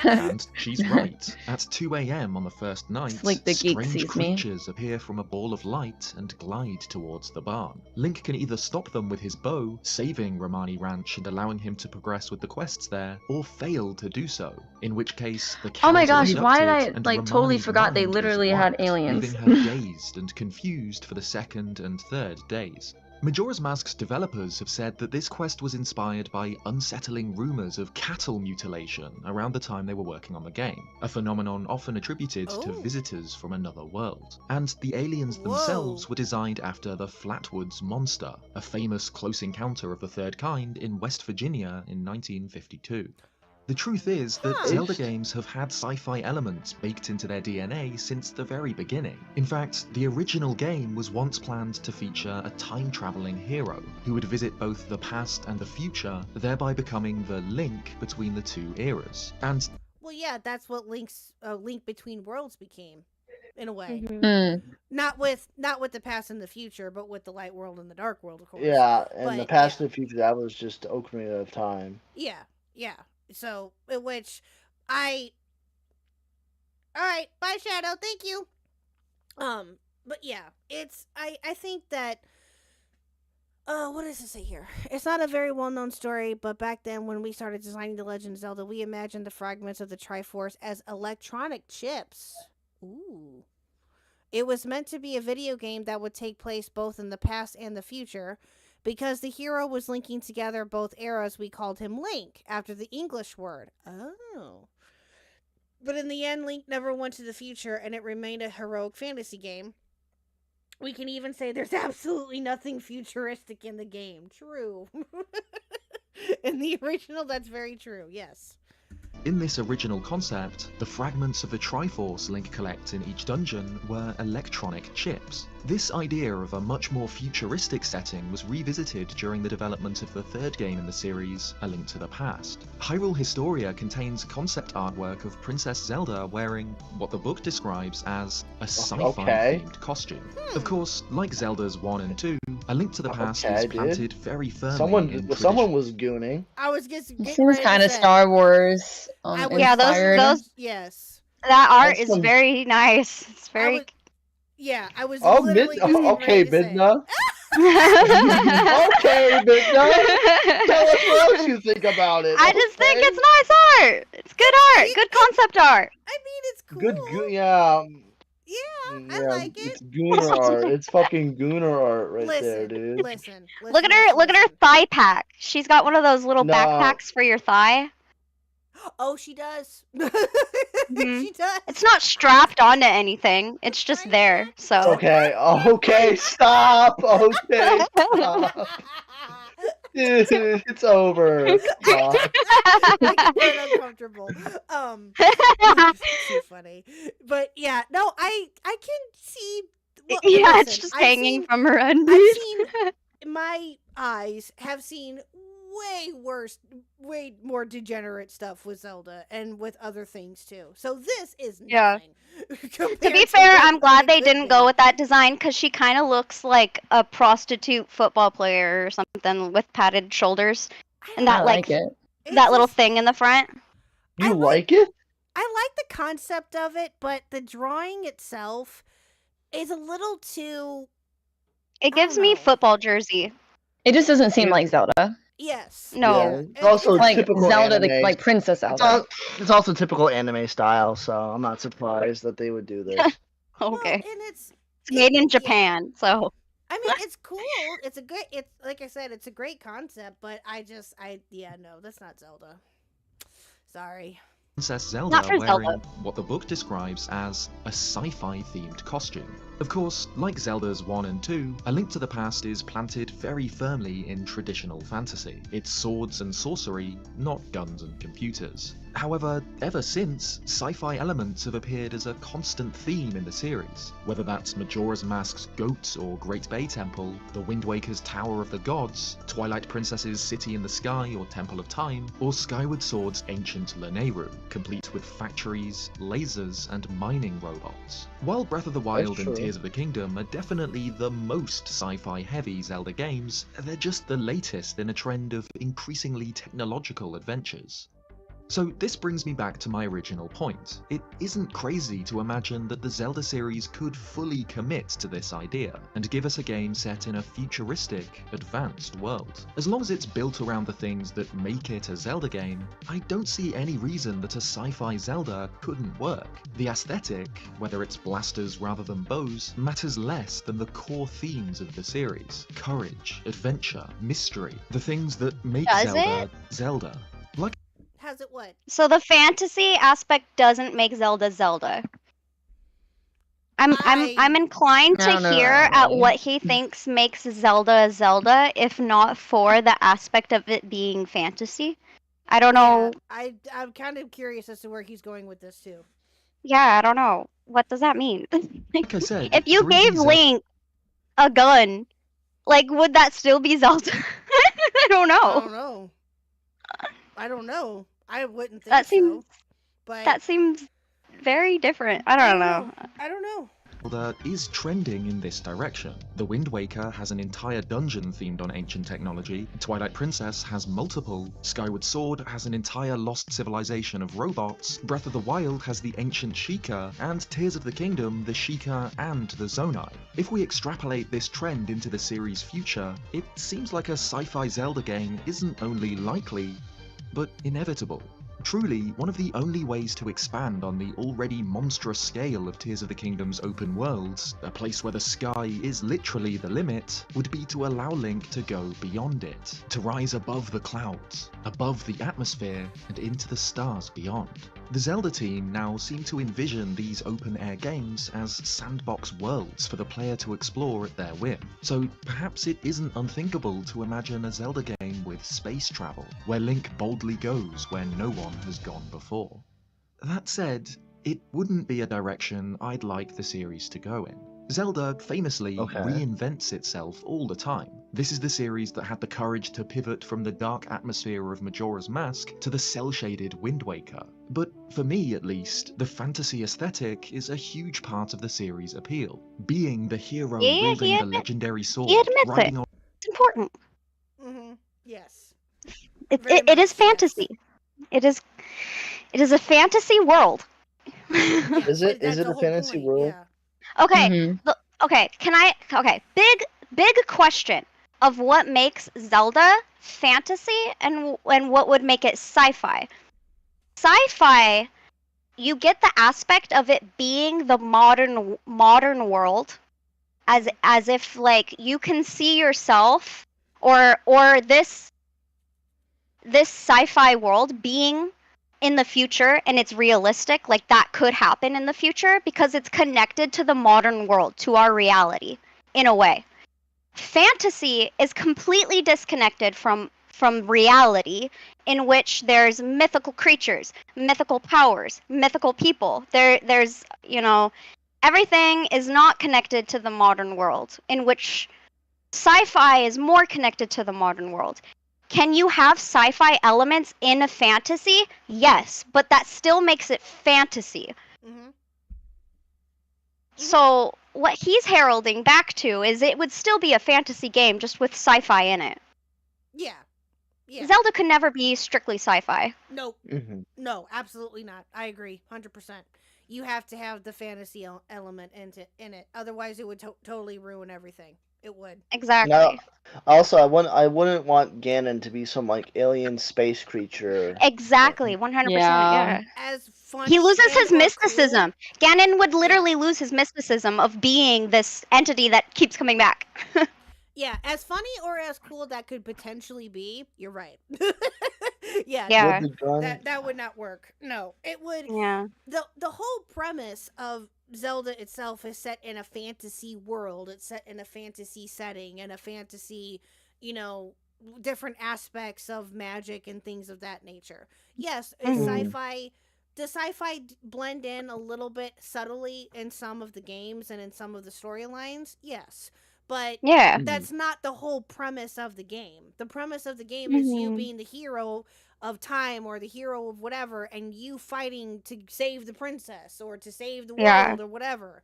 And she's right. At 2 a.m. on the first night, It's like the geek strange sees me. creatures appear from a ball of light and glide towards the barn. Link can either stop them with his bow, saving Romani Ranch and allowing him to progress with the quests there, or fail to do so. In which case, the Oh my cows are gosh, why did I, abducted and like, totally Romani's forgot they mind is literally had wiped, aliens. leaving her dazed and confused for the second and third days. Majora's Mask's developers have said that this quest was inspired by unsettling rumours of cattle mutilation around the time they were working on the game, a phenomenon often attributed to Oh. visitors from another world. And the aliens themselves Whoa. were designed after the Flatwoods Monster, a famous close encounter of the third kind in West Virginia in 1952. The truth is that Huh. Zelda games have had sci-fi elements baked into their DNA since the very beginning. In fact, the original game was once planned to feature a time-traveling hero who would visit both the past and the future, thereby becoming the link between the two eras. And Well, yeah, that's what Link Between Worlds became, in a way. Mm. Not with the past and the future, but with the light world and the dark world, of course. Yeah, and the But, past yeah. and the future, that was just Ocarina of Time. Yeah. So, which I. All right, bye, Shadow. Thank you. But yeah, it's I think that what does it say here? It's not a very well-known story, but back then when we started designing the Legend of Zelda, we imagined the fragments of the Triforce as electronic chips. Ooh. It was meant to be a video game that would take place both in the past and the future. Because the hero was linking together both eras, we called him Link, after the English word. Oh. But in the end, Link never went to the future, and it remained a heroic fantasy game. We can even say there's absolutely nothing futuristic in the game. True. In the original, that's very true, yes. In this original concept, the fragments of the Triforce Link collects in each dungeon were electronic chips. This idea of a much more futuristic setting was revisited during the development of the third game in the series, A Link to the Past. Hyrule Historia contains concept artwork of Princess Zelda wearing what the book describes as a sci-fi-themed costume. Of course, like Zelda's 1 and 2, A Link to the Past is planted very firmly Someone was gooning. I was just This seems kind of Star Wars Yeah, inspired. those yes. that art That's is some- very nice. It's very. Yeah, I was Oh, literally just getting okay, ready to say. Midna. Okay, Midna. Tell us what else you think about it. I just think okay? it's nice art. It's good art. Good concept art. I mean, it's cool. Good, yeah. Yeah, I like it. It's gooner art. It's fucking gooner art right Listen, there, dude. listen. Look at her. Look at her thigh pack. She's got one of those little No. backpacks for your thigh. Oh, she does. Mhm. She does. It's not strapped onto anything. It's just there. So. Okay, okay, stop. Okay, stop. Dude, it's over. Stop. I get uncomfortable. It's too funny. But yeah, no, I can see. Well, Yeah, it's listen, just I've hanging seen- from her I've undies. seen my eyes have seen way worse, way more degenerate stuff with Zelda and with other things too. So this is Yeah. nothing. To be fair, I'm glad they didn't go with that design because she kind of looks like a prostitute football player or something with padded shoulders and I that like it. that little thing in the front. You I like it? I like the concept of it, but the drawing itself is a little too. It gives don't me know. football jersey. It just doesn't seem like Zelda. Yes. No. Yeah, And it's also Like typical Zelda, anime. like Princess Zelda. It's also typical anime style, so I'm not surprised that they would do this. well, Okay. and It's made in yeah. Japan, so. I mean, it's cool. It's a great. It's like I said, it's a great concept. But no, that's not Zelda. Sorry. Princess Zelda Not for wearing Zelda. what the book describes as a sci-fi themed costume. Of course, like Zelda's 1 and 2, A Link to the Past is planted very firmly in traditional fantasy. It's swords and sorcery, not guns and computers. However, ever since, sci-fi elements have appeared as a constant theme in the series. Whether that's Majora's Mask's Goat or Great Bay Temple, The Wind Waker's Tower of the Gods, Twilight Princess's City in the Sky or Temple of Time, or Skyward Sword's ancient Lanayru, complete with factories, lasers, and mining robots. While Breath of the Wild and true. Tears of the Kingdom are definitely the most sci-fi heavy Zelda games, they're just the latest in a trend of increasingly technological adventures. So this brings me back to my original point. It isn't crazy to imagine that the Zelda series could fully commit to this idea, and give us a game set in a futuristic, advanced world. As long as it's built around the things that make it a Zelda game, I don't see any reason that a sci-fi Zelda couldn't work. The aesthetic, whether it's blasters rather than bows, matters less than the core themes of the series. Courage, adventure, mystery, the things that make Does Zelda, Zelda. Like How's it what? So the fantasy aspect doesn't make Zelda Zelda. I'm inclined No, to no, hear no, at no. what he thinks makes Zelda Zelda, if not for the aspect of it being fantasy. I don't know. Yeah, I'm kind of curious as to where he's going with this too. Yeah, I don't know. What does that mean? like I said, If you 3D gave Zelda- Link a gun, like, would that still be Zelda? I don't I know. don't know. I don't know. I wouldn't think That so. seems But that seems very different. I don't know. I don't know. Zelda is trending in this direction. The Wind Waker has an entire dungeon themed on ancient technology, Twilight Princess has multiple, Skyward Sword has an entire lost civilization of robots, Breath of the Wild has the ancient Sheikah, and Tears of the Kingdom the Sheikah and the Zonai. If we extrapolate this trend into the series' future, it seems like a sci-fi Zelda game isn't only likely, but inevitable. Truly, one of the only ways to expand on the already monstrous scale of Tears of the Kingdom's open worlds, a place where the sky is literally the limit, would be to allow Link to go beyond it, to rise above the clouds, above the atmosphere, and into the stars beyond. The Zelda team now seem to envision these open-air games as sandbox worlds for the player to explore at their whim. So perhaps it isn't unthinkable to imagine a Zelda game with space travel, where Link boldly goes where no one has gone before. That said, it wouldn't be a direction I'd like the series to go in. Zelda famously reinvents itself all the time. This is the series that had the courage to pivot from the dark atmosphere of Majora's Mask to the cel-shaded Wind Waker. But for me at least, the fantasy aesthetic is a huge part of the series' appeal. Being the hero wielding the legendary sword, he admits riding it. on... It's important. Yes. It is fantasy. Yes. It is a fantasy world. Yeah, Is it that's a the whole fantasy point, world? yeah. Okay. Mhm. Okay, big question of what makes Zelda fantasy and what would make it sci-fi. Sci-fi, you get the aspect of it being the modern world, as if like you can see yourself or this sci-fi world being in the future, and it's realistic, like that could happen in the future because it's connected to the modern world, to our reality in a way. Fantasy is completely disconnected from reality, in which there's mythical creatures, mythical powers, mythical people. There's everything is not connected to the modern world, in which sci-fi is more connected to the modern world. Can you have sci-fi elements in a fantasy? Yes, but that still makes it fantasy. Mm-hmm. So what he's heralding back to is it would still be a fantasy game, just with sci-fi in it. Yeah. Yeah. Zelda could never be strictly sci-fi. Nope. Mm-hmm. No, absolutely not. I agree, 100%. You have to have the fantasy element in it. Otherwise, it would totally ruin everything. It would. Exactly. Now, also, I wouldn't want Ganon to be some like alien space creature. Exactly, 100%. Yeah. As funny He loses his or mysticism. cool. Ganon would literally lose his mysticism of being this entity that keeps coming back. Yeah, as funny or as cool that could potentially be, you're right. Yeah. Yeah. That would not work. No, it would. Yeah. The whole premise of Zelda itself is set in a fantasy world. It's set in a fantasy setting and a fantasy, different aspects of magic and things of that nature. Yes, is sci-fi. Does sci-fi blend in a little bit subtly in some of the games and in some of the storylines? Yes. But Yeah. that's not the whole premise of the game. The premise of the game is you being the hero of time or the hero of whatever, and you fighting to save the princess or to save the world or whatever.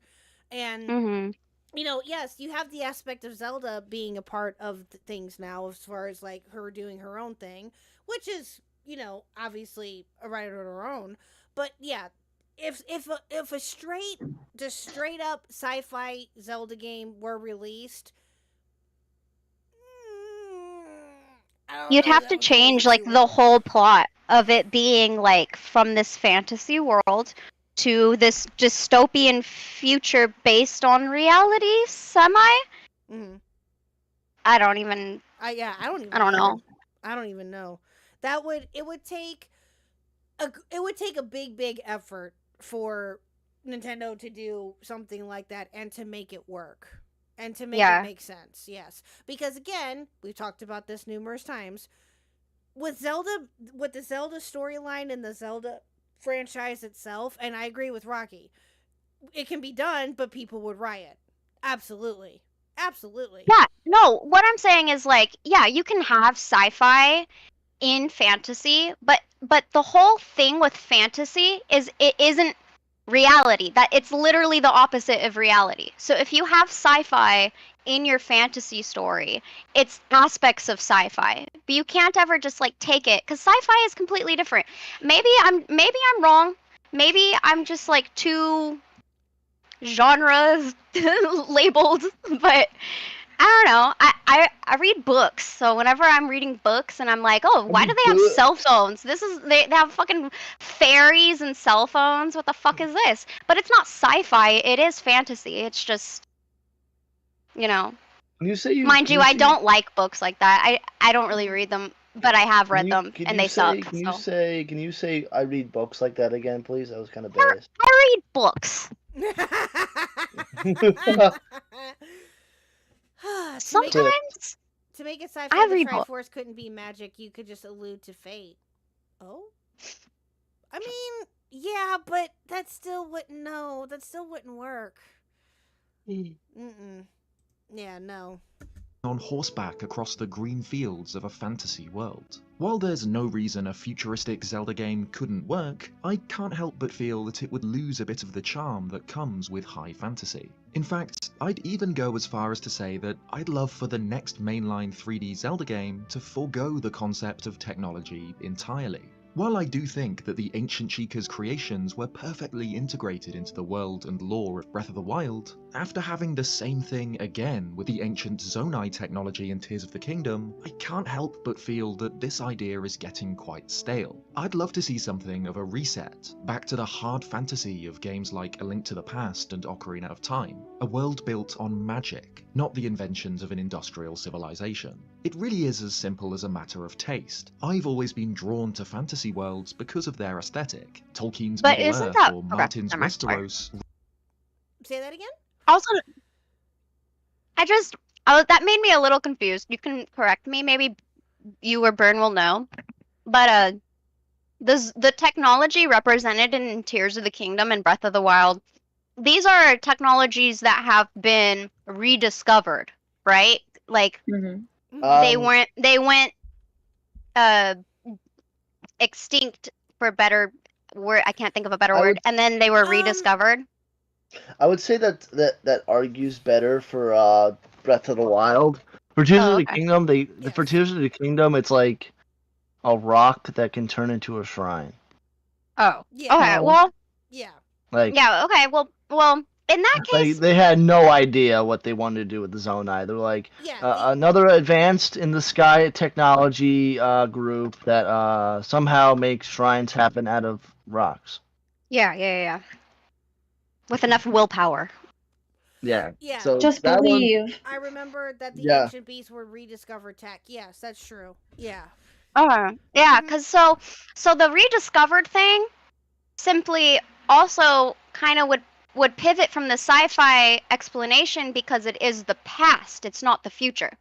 And yes, you have the aspect of Zelda being a part of things now, as far as like her doing her own thing, which is obviously a right of her own. But yeah, if a straight up sci-fi Zelda game were released, you'd have to change like the whole plot of it being like from this fantasy world to this dystopian future based on reality semi. I don't even know. I don't even know. It would take a big effort for Nintendo to do something like that and to make it work and to make it make sense. Yes, because again, we've talked about this numerous times with the Zelda storyline and the Zelda franchise itself. And I agree with Rocky. It can be done, but people would riot. Absolutely. Yeah. No, what I'm saying is like, yeah, you can have sci-fi in fantasy, but the whole thing with fantasy is it isn't reality. That it's literally the opposite of reality. So if you have sci-fi in your fantasy story, it's aspects of sci-fi. But you can't ever just like take it, because sci-fi is completely different. Maybe I'm wrong. Maybe I'm just like too genres labeled, but I don't know. I read books, so whenever I'm reading books and I'm like, oh, why do they have cell phones? They have fucking fairies and cell phones. What the fuck is this? But it's not sci-fi. It is fantasy. It's just, you know. You say you, mind you, I don't like books like that. I don't really read them, but I have read them, and they suck. Can you say I read books like that again, please? That was kind of I bad. read books. Sometimes. To make it sci-fi, I the read Triforce couldn't be magic. You could just allude to fate. Oh? I mean, yeah, but that still wouldn't. No, that still wouldn't work. Mm-mm. Yeah, no. On horseback across the green fields of a fantasy world. While there's no reason a futuristic Zelda game couldn't work, I can't help but feel that it would lose a bit of the charm that comes with high fantasy. In fact, I'd even go as far as to say that I'd love for the next mainline 3D Zelda game to forego the concept of technology entirely. While I do think that the ancient Chica's creations were perfectly integrated into the world and lore of Breath of the Wild, after having the same thing again with the ancient Zonai technology in Tears of the Kingdom, I can't help but feel that this idea is getting quite stale. I'd love to see something of a reset, back to the hard fantasy of games like A Link to the Past and Ocarina of Time, a world built on magic, not the inventions of an industrial civilization. It really is as simple as a matter of taste. I've always been drawn to fantasy worlds because of their aesthetic. Tolkien's Middle-earth or Martin's Westeros. Say that again? Also, that made me a little confused. You can correct me. Maybe you or Byrne will know. But the technology represented in Tears of the Kingdom and Breath of the Wild, these are technologies that have been rediscovered, right? Like they went extinct for better word. I can't think of a better word. And then they were rediscovered. I would say that argues better for Breath of the Wild. For Tears of the Kingdom, for Tears of the Kingdom, it's like a rock that can turn into a shrine. Oh. Yeah. Okay. Well. Yeah. Like. Yeah. Okay. Well. In that case, they had no idea what they wanted to do with the Zonai. They were like, another advanced in the sky technology group that somehow makes shrines happen out of rocks. Yeah. With enough willpower. Yeah. Yeah. So just believe. I remember that the ancient beasts were rediscovered tech. Yes, that's true. Yeah. Yeah, because so the rediscovered thing simply also kind of would pivot from the sci-fi explanation because it is the past, it's not the future.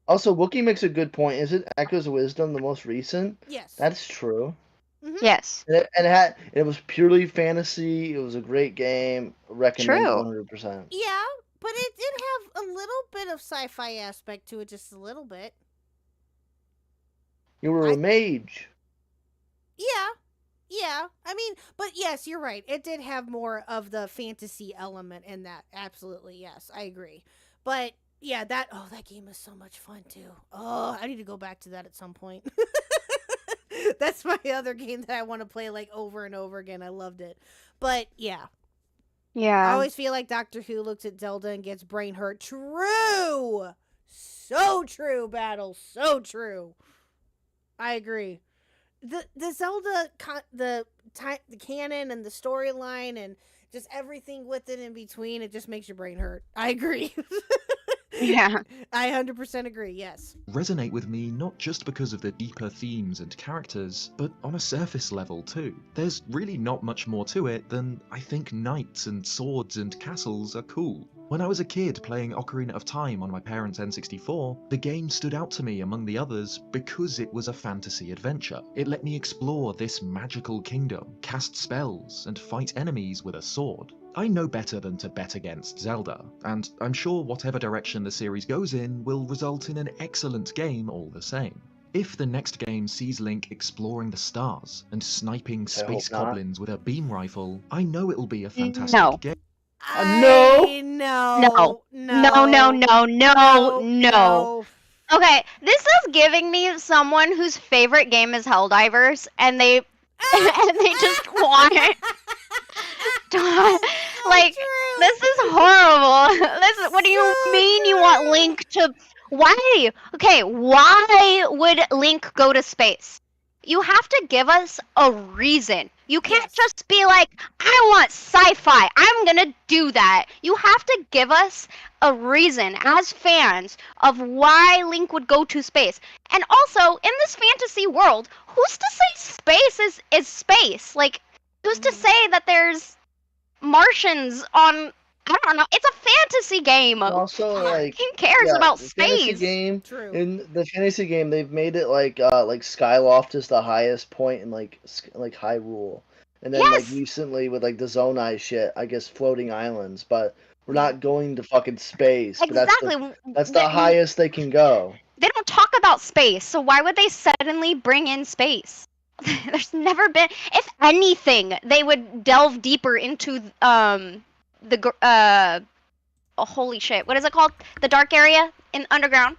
Also, Wookiee makes a good point. Isn't Echoes of Wisdom the most recent? Yes. That's true. Mm-hmm. Yes. And it was purely fantasy. It was a great game. Recommend 100%. Yeah, but it did have a little bit of sci-fi aspect to it, just a little bit. You were a mage. Yeah. I mean, but yes, you're right. It did have more of the fantasy element in that. Absolutely, yes, I agree. But yeah, that game is so much fun too. Oh, I need to go back to that at some point. That's my other game that I want to play like over and over again. I loved it. But yeah. I always feel like Doctor Who looks at Zelda and gets brain hurt. True. So true, Battle. So true. I agree. The Zelda the canon and the storyline and just everything with it in between, it just makes your brain hurt. I agree. Yeah. I 100% agree, yes. Resonate with me not just because of the deeper themes and characters, but on a surface level too. There's really not much more to it than I think knights and swords and castles are cool. When I was a kid playing Ocarina of Time on my parents' N64, the game stood out to me among the others because it was a fantasy adventure. It let me explore this magical kingdom, cast spells, and fight enemies with a sword. I know better than to bet against Zelda, and I'm sure whatever direction the series goes in will result in an excellent game all the same. If the next game sees Link exploring the stars and sniping space hope not. goblins with a beam rifle, I know it'll be a fantastic No. game. No. No. No. No. Okay, this is giving me someone whose favorite game is Helldivers, and they just want it. Like, this is horrible. What do you mean you want Link to? Why? Okay, why would Link go to space? You have to give us a reason. You can't just be like, I want sci-fi. I'm gonna do that. You have to give us a reason as fans of why Link would go to space. And also, in this fantasy world, who's to say space is space? Like, who's to say that there's Martians on? I don't know. It's a fantasy game. Also, like, who cares about the fantasy space? game, True. in the fantasy game, they've made it like Skyloft is the highest point in like Hyrule, and then like recently with like the Zonai shit, I guess floating islands, but we're not going to fucking space. Exactly. But that's the highest they can go. They don't talk about space, so why would they suddenly bring in space? There's never been. If anything, they would delve deeper into holy shit, what is it called? The dark area in underground.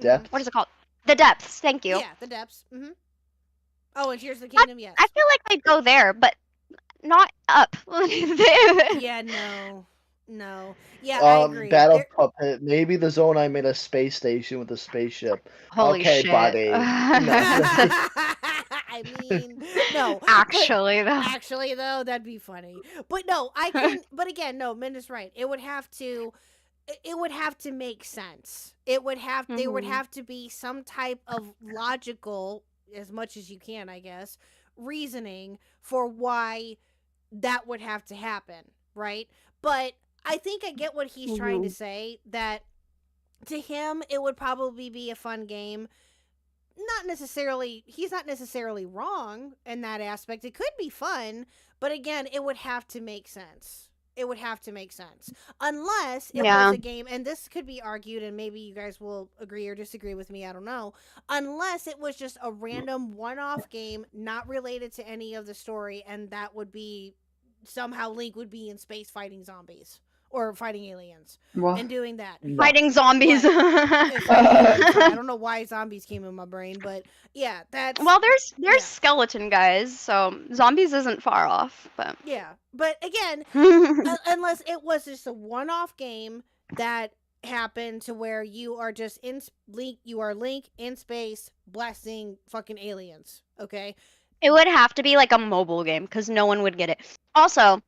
Depths. What is it called? The depths. Thank you. Yeah, the depths. Mm-hmm. Oh, and Tears of the Kingdom. Yes. I feel like they'd go there, but not up. Yeah. No. Yeah, I agree. Battle Puppet. Maybe the Zonai made a space station with a spaceship. Holy okay, shit. buddy. I mean, no. Actually, though, that'd be funny. But no, I can. But again, no, Min is right. It would have to make sense. There would have to be some type of logical, as much as you can, I guess, reasoning for why that would have to happen, right? But I think I get what he's trying to say, that to him it would probably be a fun game. He's not necessarily wrong in that aspect. It could be fun, but again, it would have to make sense. Unless it was a game, and this could be argued, and maybe you guys will agree or disagree with me, I don't know. Unless it was just a random one-off game, not related to any of the story, and that would be somehow Link would be in space fighting zombies. Or fighting aliens. And doing that. Fighting zombies. I don't know why zombies came in my brain, but yeah, that's... Well, there's skeleton guys, so zombies isn't far off, but... Yeah, but again, unless it was just a one-off game that happened to where you are just Link in space blasting fucking aliens, okay? It would have to be like a mobile game, because no one would get it. Also...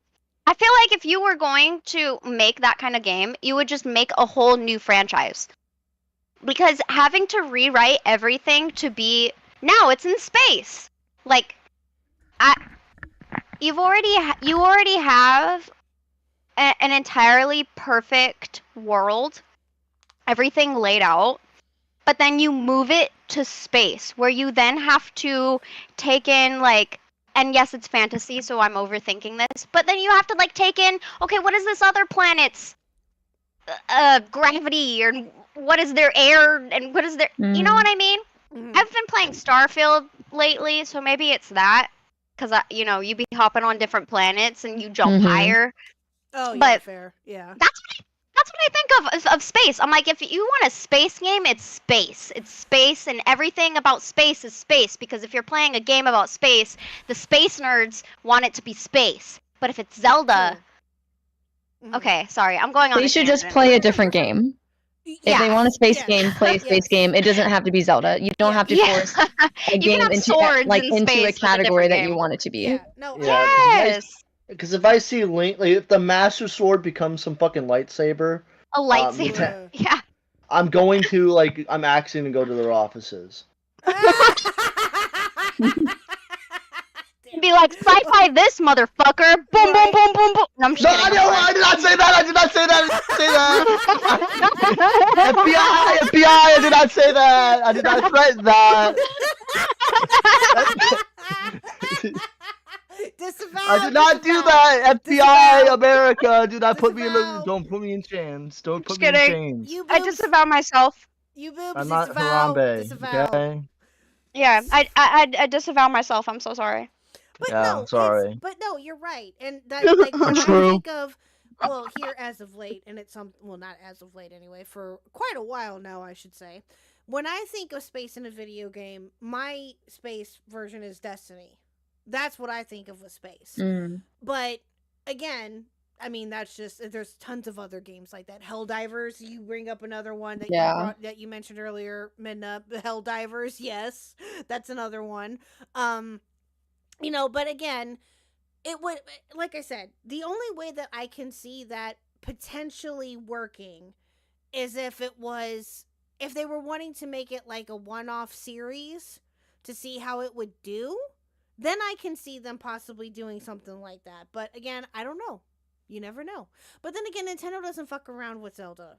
I feel like if you were going to make that kind of game, you would just make a whole new franchise. Because having to rewrite everything to be, now it's in space. Like, you already have an entirely perfect world, everything laid out, but then you move it to space, where you then have to take in, like, and yes, it's fantasy, so I'm overthinking this. But then you have to, like, take in, okay, what is this other planet's gravity, or what is their air, and what is their... You know what I mean? I've been playing Starfield lately, so maybe it's that. Because, you be hopping on different planets, and you jump higher. Oh, yeah, but fair. Yeah. That's what I think of space. I'm like, if you want a space game, it's space. It's space, and everything about space is space. Because if you're playing a game about space, the space nerds want it to be space. But if it's Zelda... Okay, sorry, I'm going on They should just play a different game. If they want a space game, play a space game. It doesn't have to be Zelda. You don't have to force a game into a category that you want it to be. Yeah. No, yes! Because if I see Link, like, if the Master Sword becomes some fucking lightsaber, a lightsaber, yeah, I'm going to, like, I'm asking to go to their offices. Be like, sci-fi this motherfucker, boom, boom, boom, boom, boom. No, I'm just kidding. No, I did not say that. I did not say that. FBI, I did not say that. I did not threaten that. Disavow, I did not do that. FBI, America, do not put me in. Don't put me in chains. Don't put me in chains. I disavow myself. You boobs, I'm not disavow. Harambe. Disavow. Okay. Yeah, I disavow myself. I'm so sorry. But Yeah, no, sorry. but no, you're right. And that like when I True. think of here as of late, and it's not as of late anyway, for quite a while now, I should say. When I think of space in a video game, my space version is Destiny. That's what I think of with space. Mm. But again, I mean that's just there's tons of other games like that. Helldivers, you bring up another one that you mentioned earlier, Midna. Helldivers, yes, that's another one. But again, it would, like I said, the only way that I can see that potentially working is if they were wanting to make it like a one-off series to see how it would do, then I can see them possibly doing something like that. But again, I don't know. You never know. But then again, Nintendo doesn't fuck around with Zelda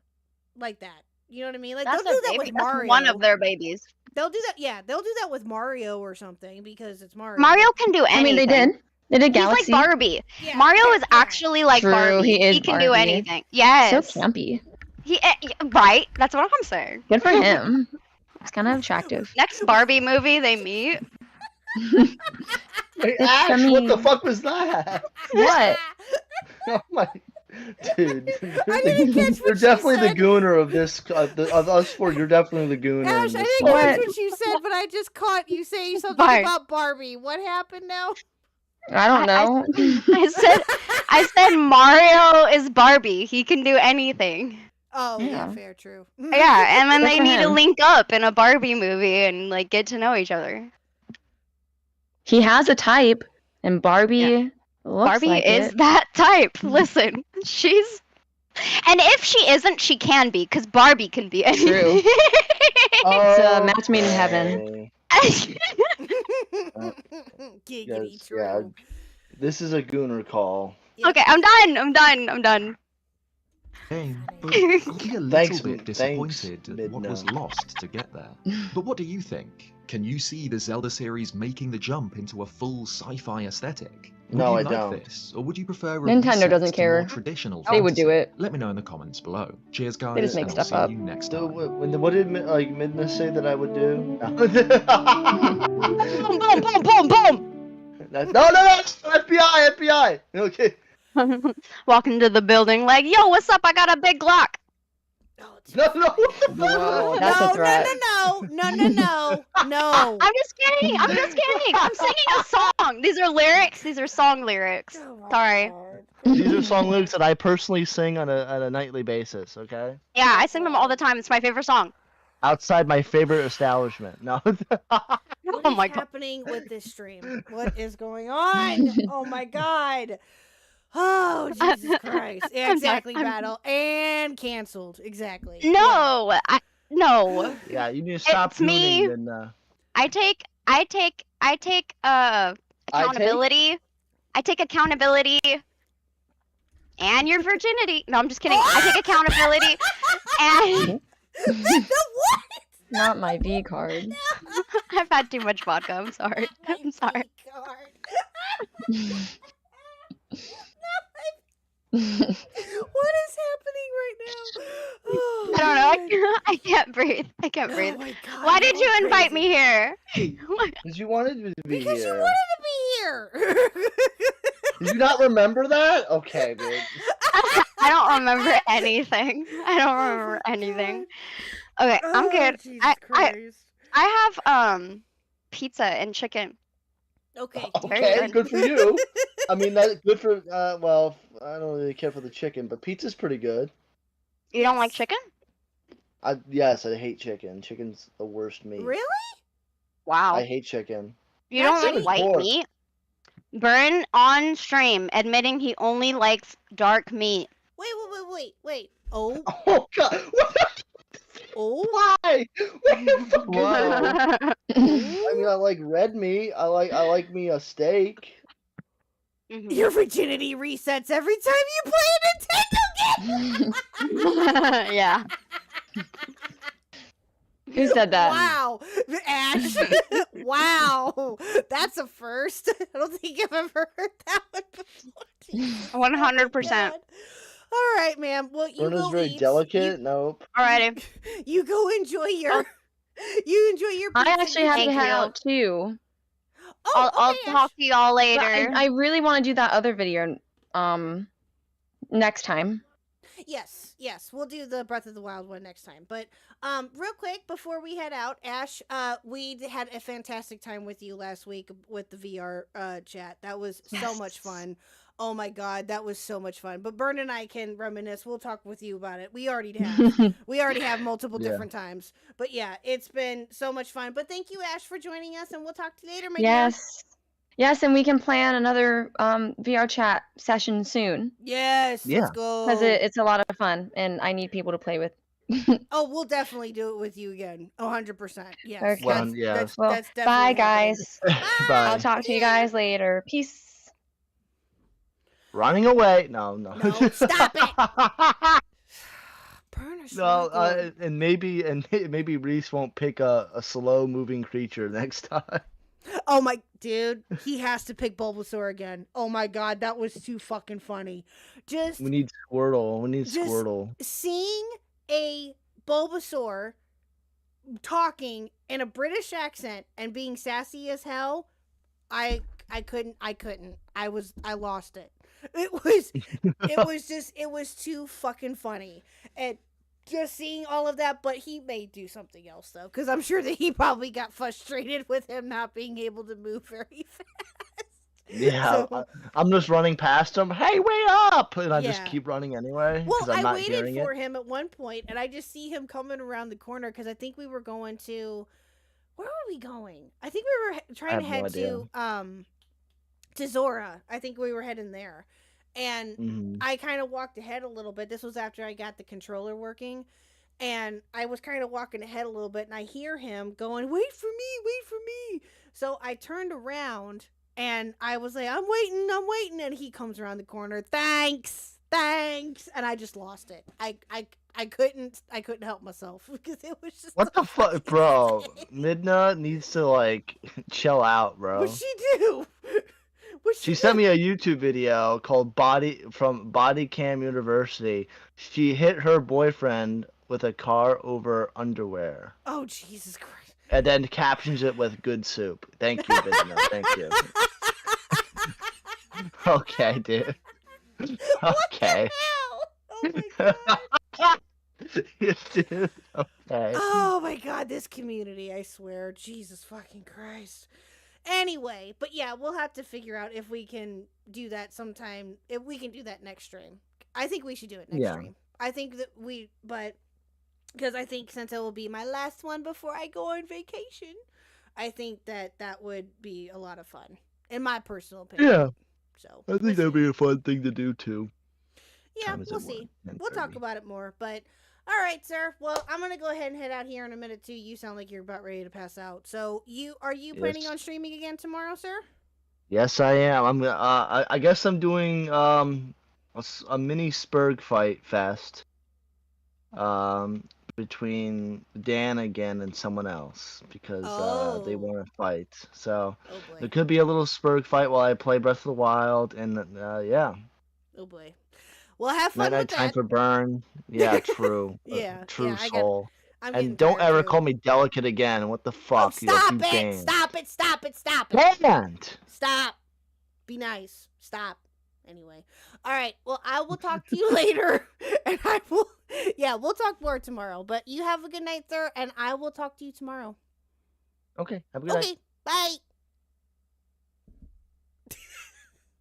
like that. You know what I mean? Like That's they'll do that baby. with That's Mario. one of their babies. They'll do that. Yeah, they'll do that with Mario or something because it's Mario. Mario can do anything. I mean, they did. They did He's Galaxy. like Barbie. Yeah, Mario is actually like True, Barbie. he is can do Barbie. anything. Yes. So campy. Right. That's what I'm saying. Good for him. It's kind of attractive. Next Barbie movie they meet. Hey, It's Ash, what funny. the fuck was that? What? Oh my, dude, I didn't catch what you're she definitely the said. gooner of this of us four. You're definitely the gooner. Ash, in I this didn't one. catch what you said, but I just caught you saying something Bart. about Barbie. What happened now? I don't know. I said Mario is Barbie. He can do anything. Oh, yeah, Yeah. fair, true. Yeah, and then Good they for need to him. link up in a Barbie movie and like get to know each other. He has a type, and Barbie looks Barbie like is it. that type. Listen, she's. And if she isn't, she can be, because Barbie can be anything. It's a match made in heaven. Giggity, Yes, true. yeah. This is a gooner call. Okay, I'm done. Hey, but I'll be a little Thanks, bit thanks, disappointed at what was Midna. lost to get there. But what do you think? Can you see the Zelda series making the jump into a full sci-fi aesthetic? Would No, you I like don't. this, or would you prefer a Nintendo reset doesn't to care. more traditional They would do fantasy? it. Let me know in the comments below. Cheers, guys, They just make and I'll stuff see up. you next So, time. what did Midna say that I would do? Boom, boom, boom, No, FBI. Okay. boom. Walk into the building like, yo, what's up? I got a big Glock. No. Whoa, that's a threat. No. I'm just kidding. I'm singing a song. These are lyrics. These are song lyrics. Sorry. These are song lyrics that I personally sing on a nightly basis. Okay. Yeah, I sing them all the time. It's my favorite song. Outside my favorite establishment. No. What Oh is my god. happening with this stream? What is going on? Oh my god. Oh, Jesus Christ. Yeah, exactly, battle. And canceled. Exactly. No, no. Yeah, you need to stop It's me. tuning and I take accountability. I take accountability and your virginity. No, I'm just kidding. I take accountability and What? Not my V card. I've had too much vodka. I'm sorry. I'm sorry. What is happening right now? Oh, I don't know. I can't breathe. I can't breathe. Oh my god. Why did you're you invite crazy. me here? because you wanted to be Because you here. wanted to be here. Did you not remember that? Okay, dude. I don't remember anything. I don't remember anything. Okay, I'm Oh, good. Jesus I Christ. have pizza and chicken. Okay. Very Okay, good. good for you. I mean, that's good for. Well, I don't really care for the chicken, but pizza's pretty good. You don't like chicken? Yes, I hate chicken. Chicken's the worst meat. Really? Wow. I hate chicken. You That's don't like it. white Pork. meat? Burn on stream, admitting he only likes dark meat. Wait. Oh. Oh God! Oh. Why? What the fuck? Whoa. I mean, I like red meat. I like me a steak. Mhm. Your virginity resets every time you play a Nintendo game. Yeah. Who said that? Wow, Ash. Wow, that's a first. I don't think I've ever heard that one before. 100%. God. All right, ma'am. Well, you Bruno's go very eat. delicate. Nope. Alrighty. You go enjoy your You enjoy your pizza. I actually have to Thank head you. out too. I'll okay, talk to y'all But later. I really want to do that other video next time. Yes, we'll do the Breath of the Wild one next time. But real quick before we head out, Ash, we had a fantastic time with you last week with the VR chat. That was so much fun. Oh my god, that was so much fun. But Bern and I can reminisce. We'll talk with you about it. We already have. We already have multiple different times. But yeah, it's been so much fun. But thank you, Ash, for joining us, and we'll talk to you later, my dear. Yes, and we can plan another VR chat session soon. Yes, let's go. Because it's a lot of fun, and I need people to play with. Oh, we'll definitely do it with you again. 100%. Yes. Okay. Well, That's Well, definitely bye, happening. guys. Bye. I'll talk to you guys later. Peace. Running away? No. No, stop it. No, and maybe Reese won't pick a slow moving creature next time. Oh my dude, he has to pick Bulbasaur again. Oh my god, that was too fucking funny. We need Squirtle. Just Squirtle. Seeing a Bulbasaur talking in a British accent and being sassy as hell, I couldn't. I lost it. It was too fucking funny. And just seeing all of that, but he may do something else though, because I'm sure that he probably got frustrated with him not being able to move very fast. Yeah, So, I'm just running past him. Hey, wait up! And I just Yeah. keep running anyway well, because I'm I not waited hearing for it. him at one point, and I just see him coming around the corner because I think we were going to. Where were we going? I think we were trying to have no head to Zora. I think we were heading there. And I kind of walked ahead a little bit. This was after I got the controller working. And I was kind of walking ahead a little bit, and I hear him going, wait for me. So I turned around, and I was like, I'm waiting. And he comes around the corner, thanks. And I just lost it. I couldn't help myself because it was just What the fuck, bro? Midna needs to like chill out, bro. What'd she do? She sent me a YouTube video called Body Cam University. She hit her boyfriend with a car over underwear. Oh, Jesus Christ. And then captions it with good soup. Thank you, Midna. Thank you. Okay, dude. Okay. What the hell? Oh my god. Dude, okay. Oh my god, this community, I swear. Jesus fucking Christ. Anyway, but yeah, we'll have to figure out if we can do that sometime. If we can do that next stream. I think we should do it next stream. I think that because I think since it will be my last one before I go on vacation, I think that would be a lot of fun, in my personal opinion. Yeah. So I think that'd be a fun thing to do too. Yeah, we'll see. We'll talk about it more, but all right, sir. Well, I'm gonna go ahead and head out here in a minute too. You sound like you're about ready to pass out. So, are you planning on streaming again tomorrow, sir? Yes, I am. I'm. I guess I'm doing a mini Spurg fight fest. Between Dan again and someone else because they want to fight. So there could be a little Spurg fight while I play Breath of the Wild, and yeah. Oh boy. Well, have fun with that. Time for burn. Yeah, true. Yeah, true soul. And don't ever call me delicate again. What the fuck? Oh, stop it! Stop it! Can't. Stop. Be nice. Stop. Anyway. All right. Well, I will talk to you later, and I will. Yeah, we'll talk more tomorrow. But you have a good night, sir, and I will talk to you tomorrow. Okay. Have a good night. Okay. Bye.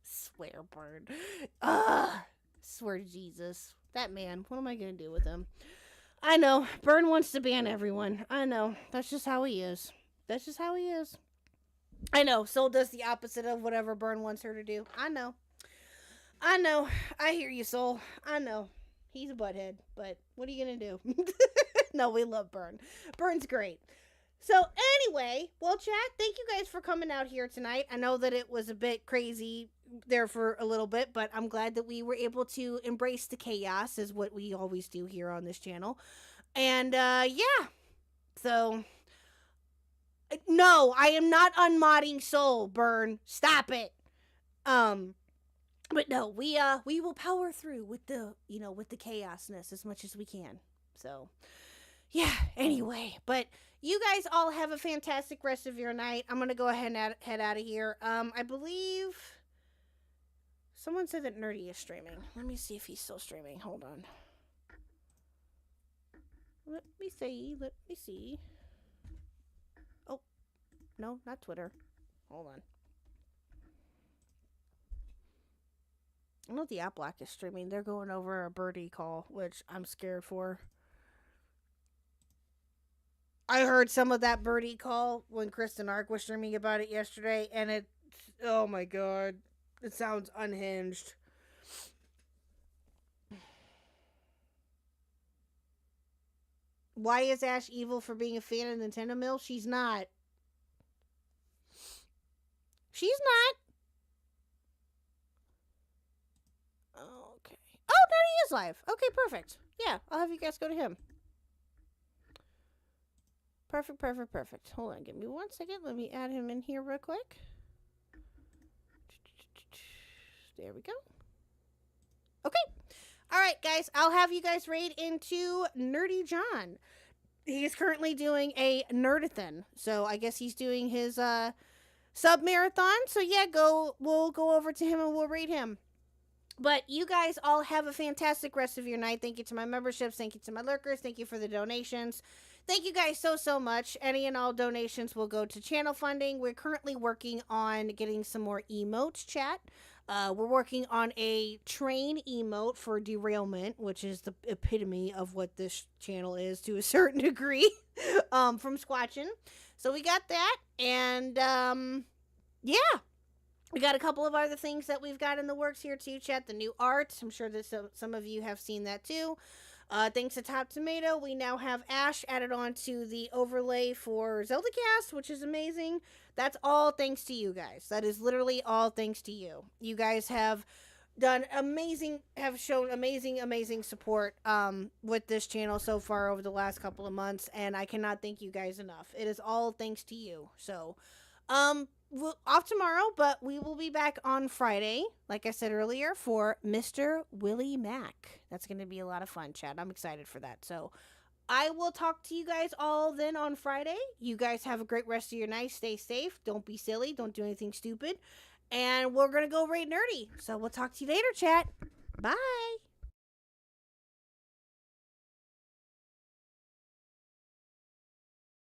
Swear, Bird. Swear to Jesus. That man. What am I gonna do with him? I know. Burn wants to ban everyone. I know. That's just how he is. I know. Soul does the opposite of whatever Burn wants her to do. I know. I hear you, Soul. I know. He's a butthead, but what are you gonna do? No, we love Burn. Burn's great. So anyway, well, chat, thank you guys for coming out here tonight. I know that it was a bit crazy there for a little bit, but I'm glad that we were able to embrace the chaos, is what we always do here on this channel. And yeah, so no, I am not unmodding Soul, Burn. Stop it. But no, we will power through with the chaosness as much as we can. So yeah, anyway, but you guys all have a fantastic rest of your night. I'm gonna go ahead and head out of here. I believe someone said that Nerdy is streaming. Let me see if he's still streaming. Hold on. Let me see. Oh, no, not Twitter. Hold on. I know the App Black is streaming. They're going over a birdie call, which I'm scared for. I heard some of that birdie call when Kristen Ark was streaming about it yesterday, and it, oh my god, it sounds unhinged. Why is Ash evil for being a fan of Nintendo Mill? She's not. She's not. Okay. Oh, there he is live. Okay, perfect. Yeah, I'll have you guys go to him. Perfect. Hold on, give me 1 second. Let me add him in here real quick. There we go. Okay. All right, guys. I'll have you guys raid into Nerdy John. He's currently doing a nerdathon. So I guess he's doing his sub marathon. So yeah, we'll go over to him and we'll raid him. But you guys all have a fantastic rest of your night. Thank you to my memberships. Thank you to my lurkers. Thank you for the donations. Thank you guys so much. Any and all donations will go to channel funding. We're currently working on getting some more emotes, chat. We're working on a train emote for derailment, which is the epitome of what this channel is to a certain degree, from Squatchin'. So we got that, and yeah. We got a couple of other things that we've got in the works here too, chat. The new art. I'm sure that some of you have seen that too. Thanks to Top Tomato, we now have Ash added on to the overlay for Zeldacast, which is amazing. That's all thanks to you guys. That is literally all thanks to you. You guys have shown amazing support with this channel so far over the last couple of months, and I cannot thank you guys enough. It is all thanks to you. So, we're off tomorrow, but we will be back on Friday, like I said earlier, for Mr. Willie Mack. That's going to be a lot of fun, chat. I'm excited for that. So I will talk to you guys all then on Friday. You guys have a great rest of your night. Stay safe. Don't be silly. Don't do anything stupid. And we're going to go raid Nerdy. So we'll talk to you later, chat. Bye.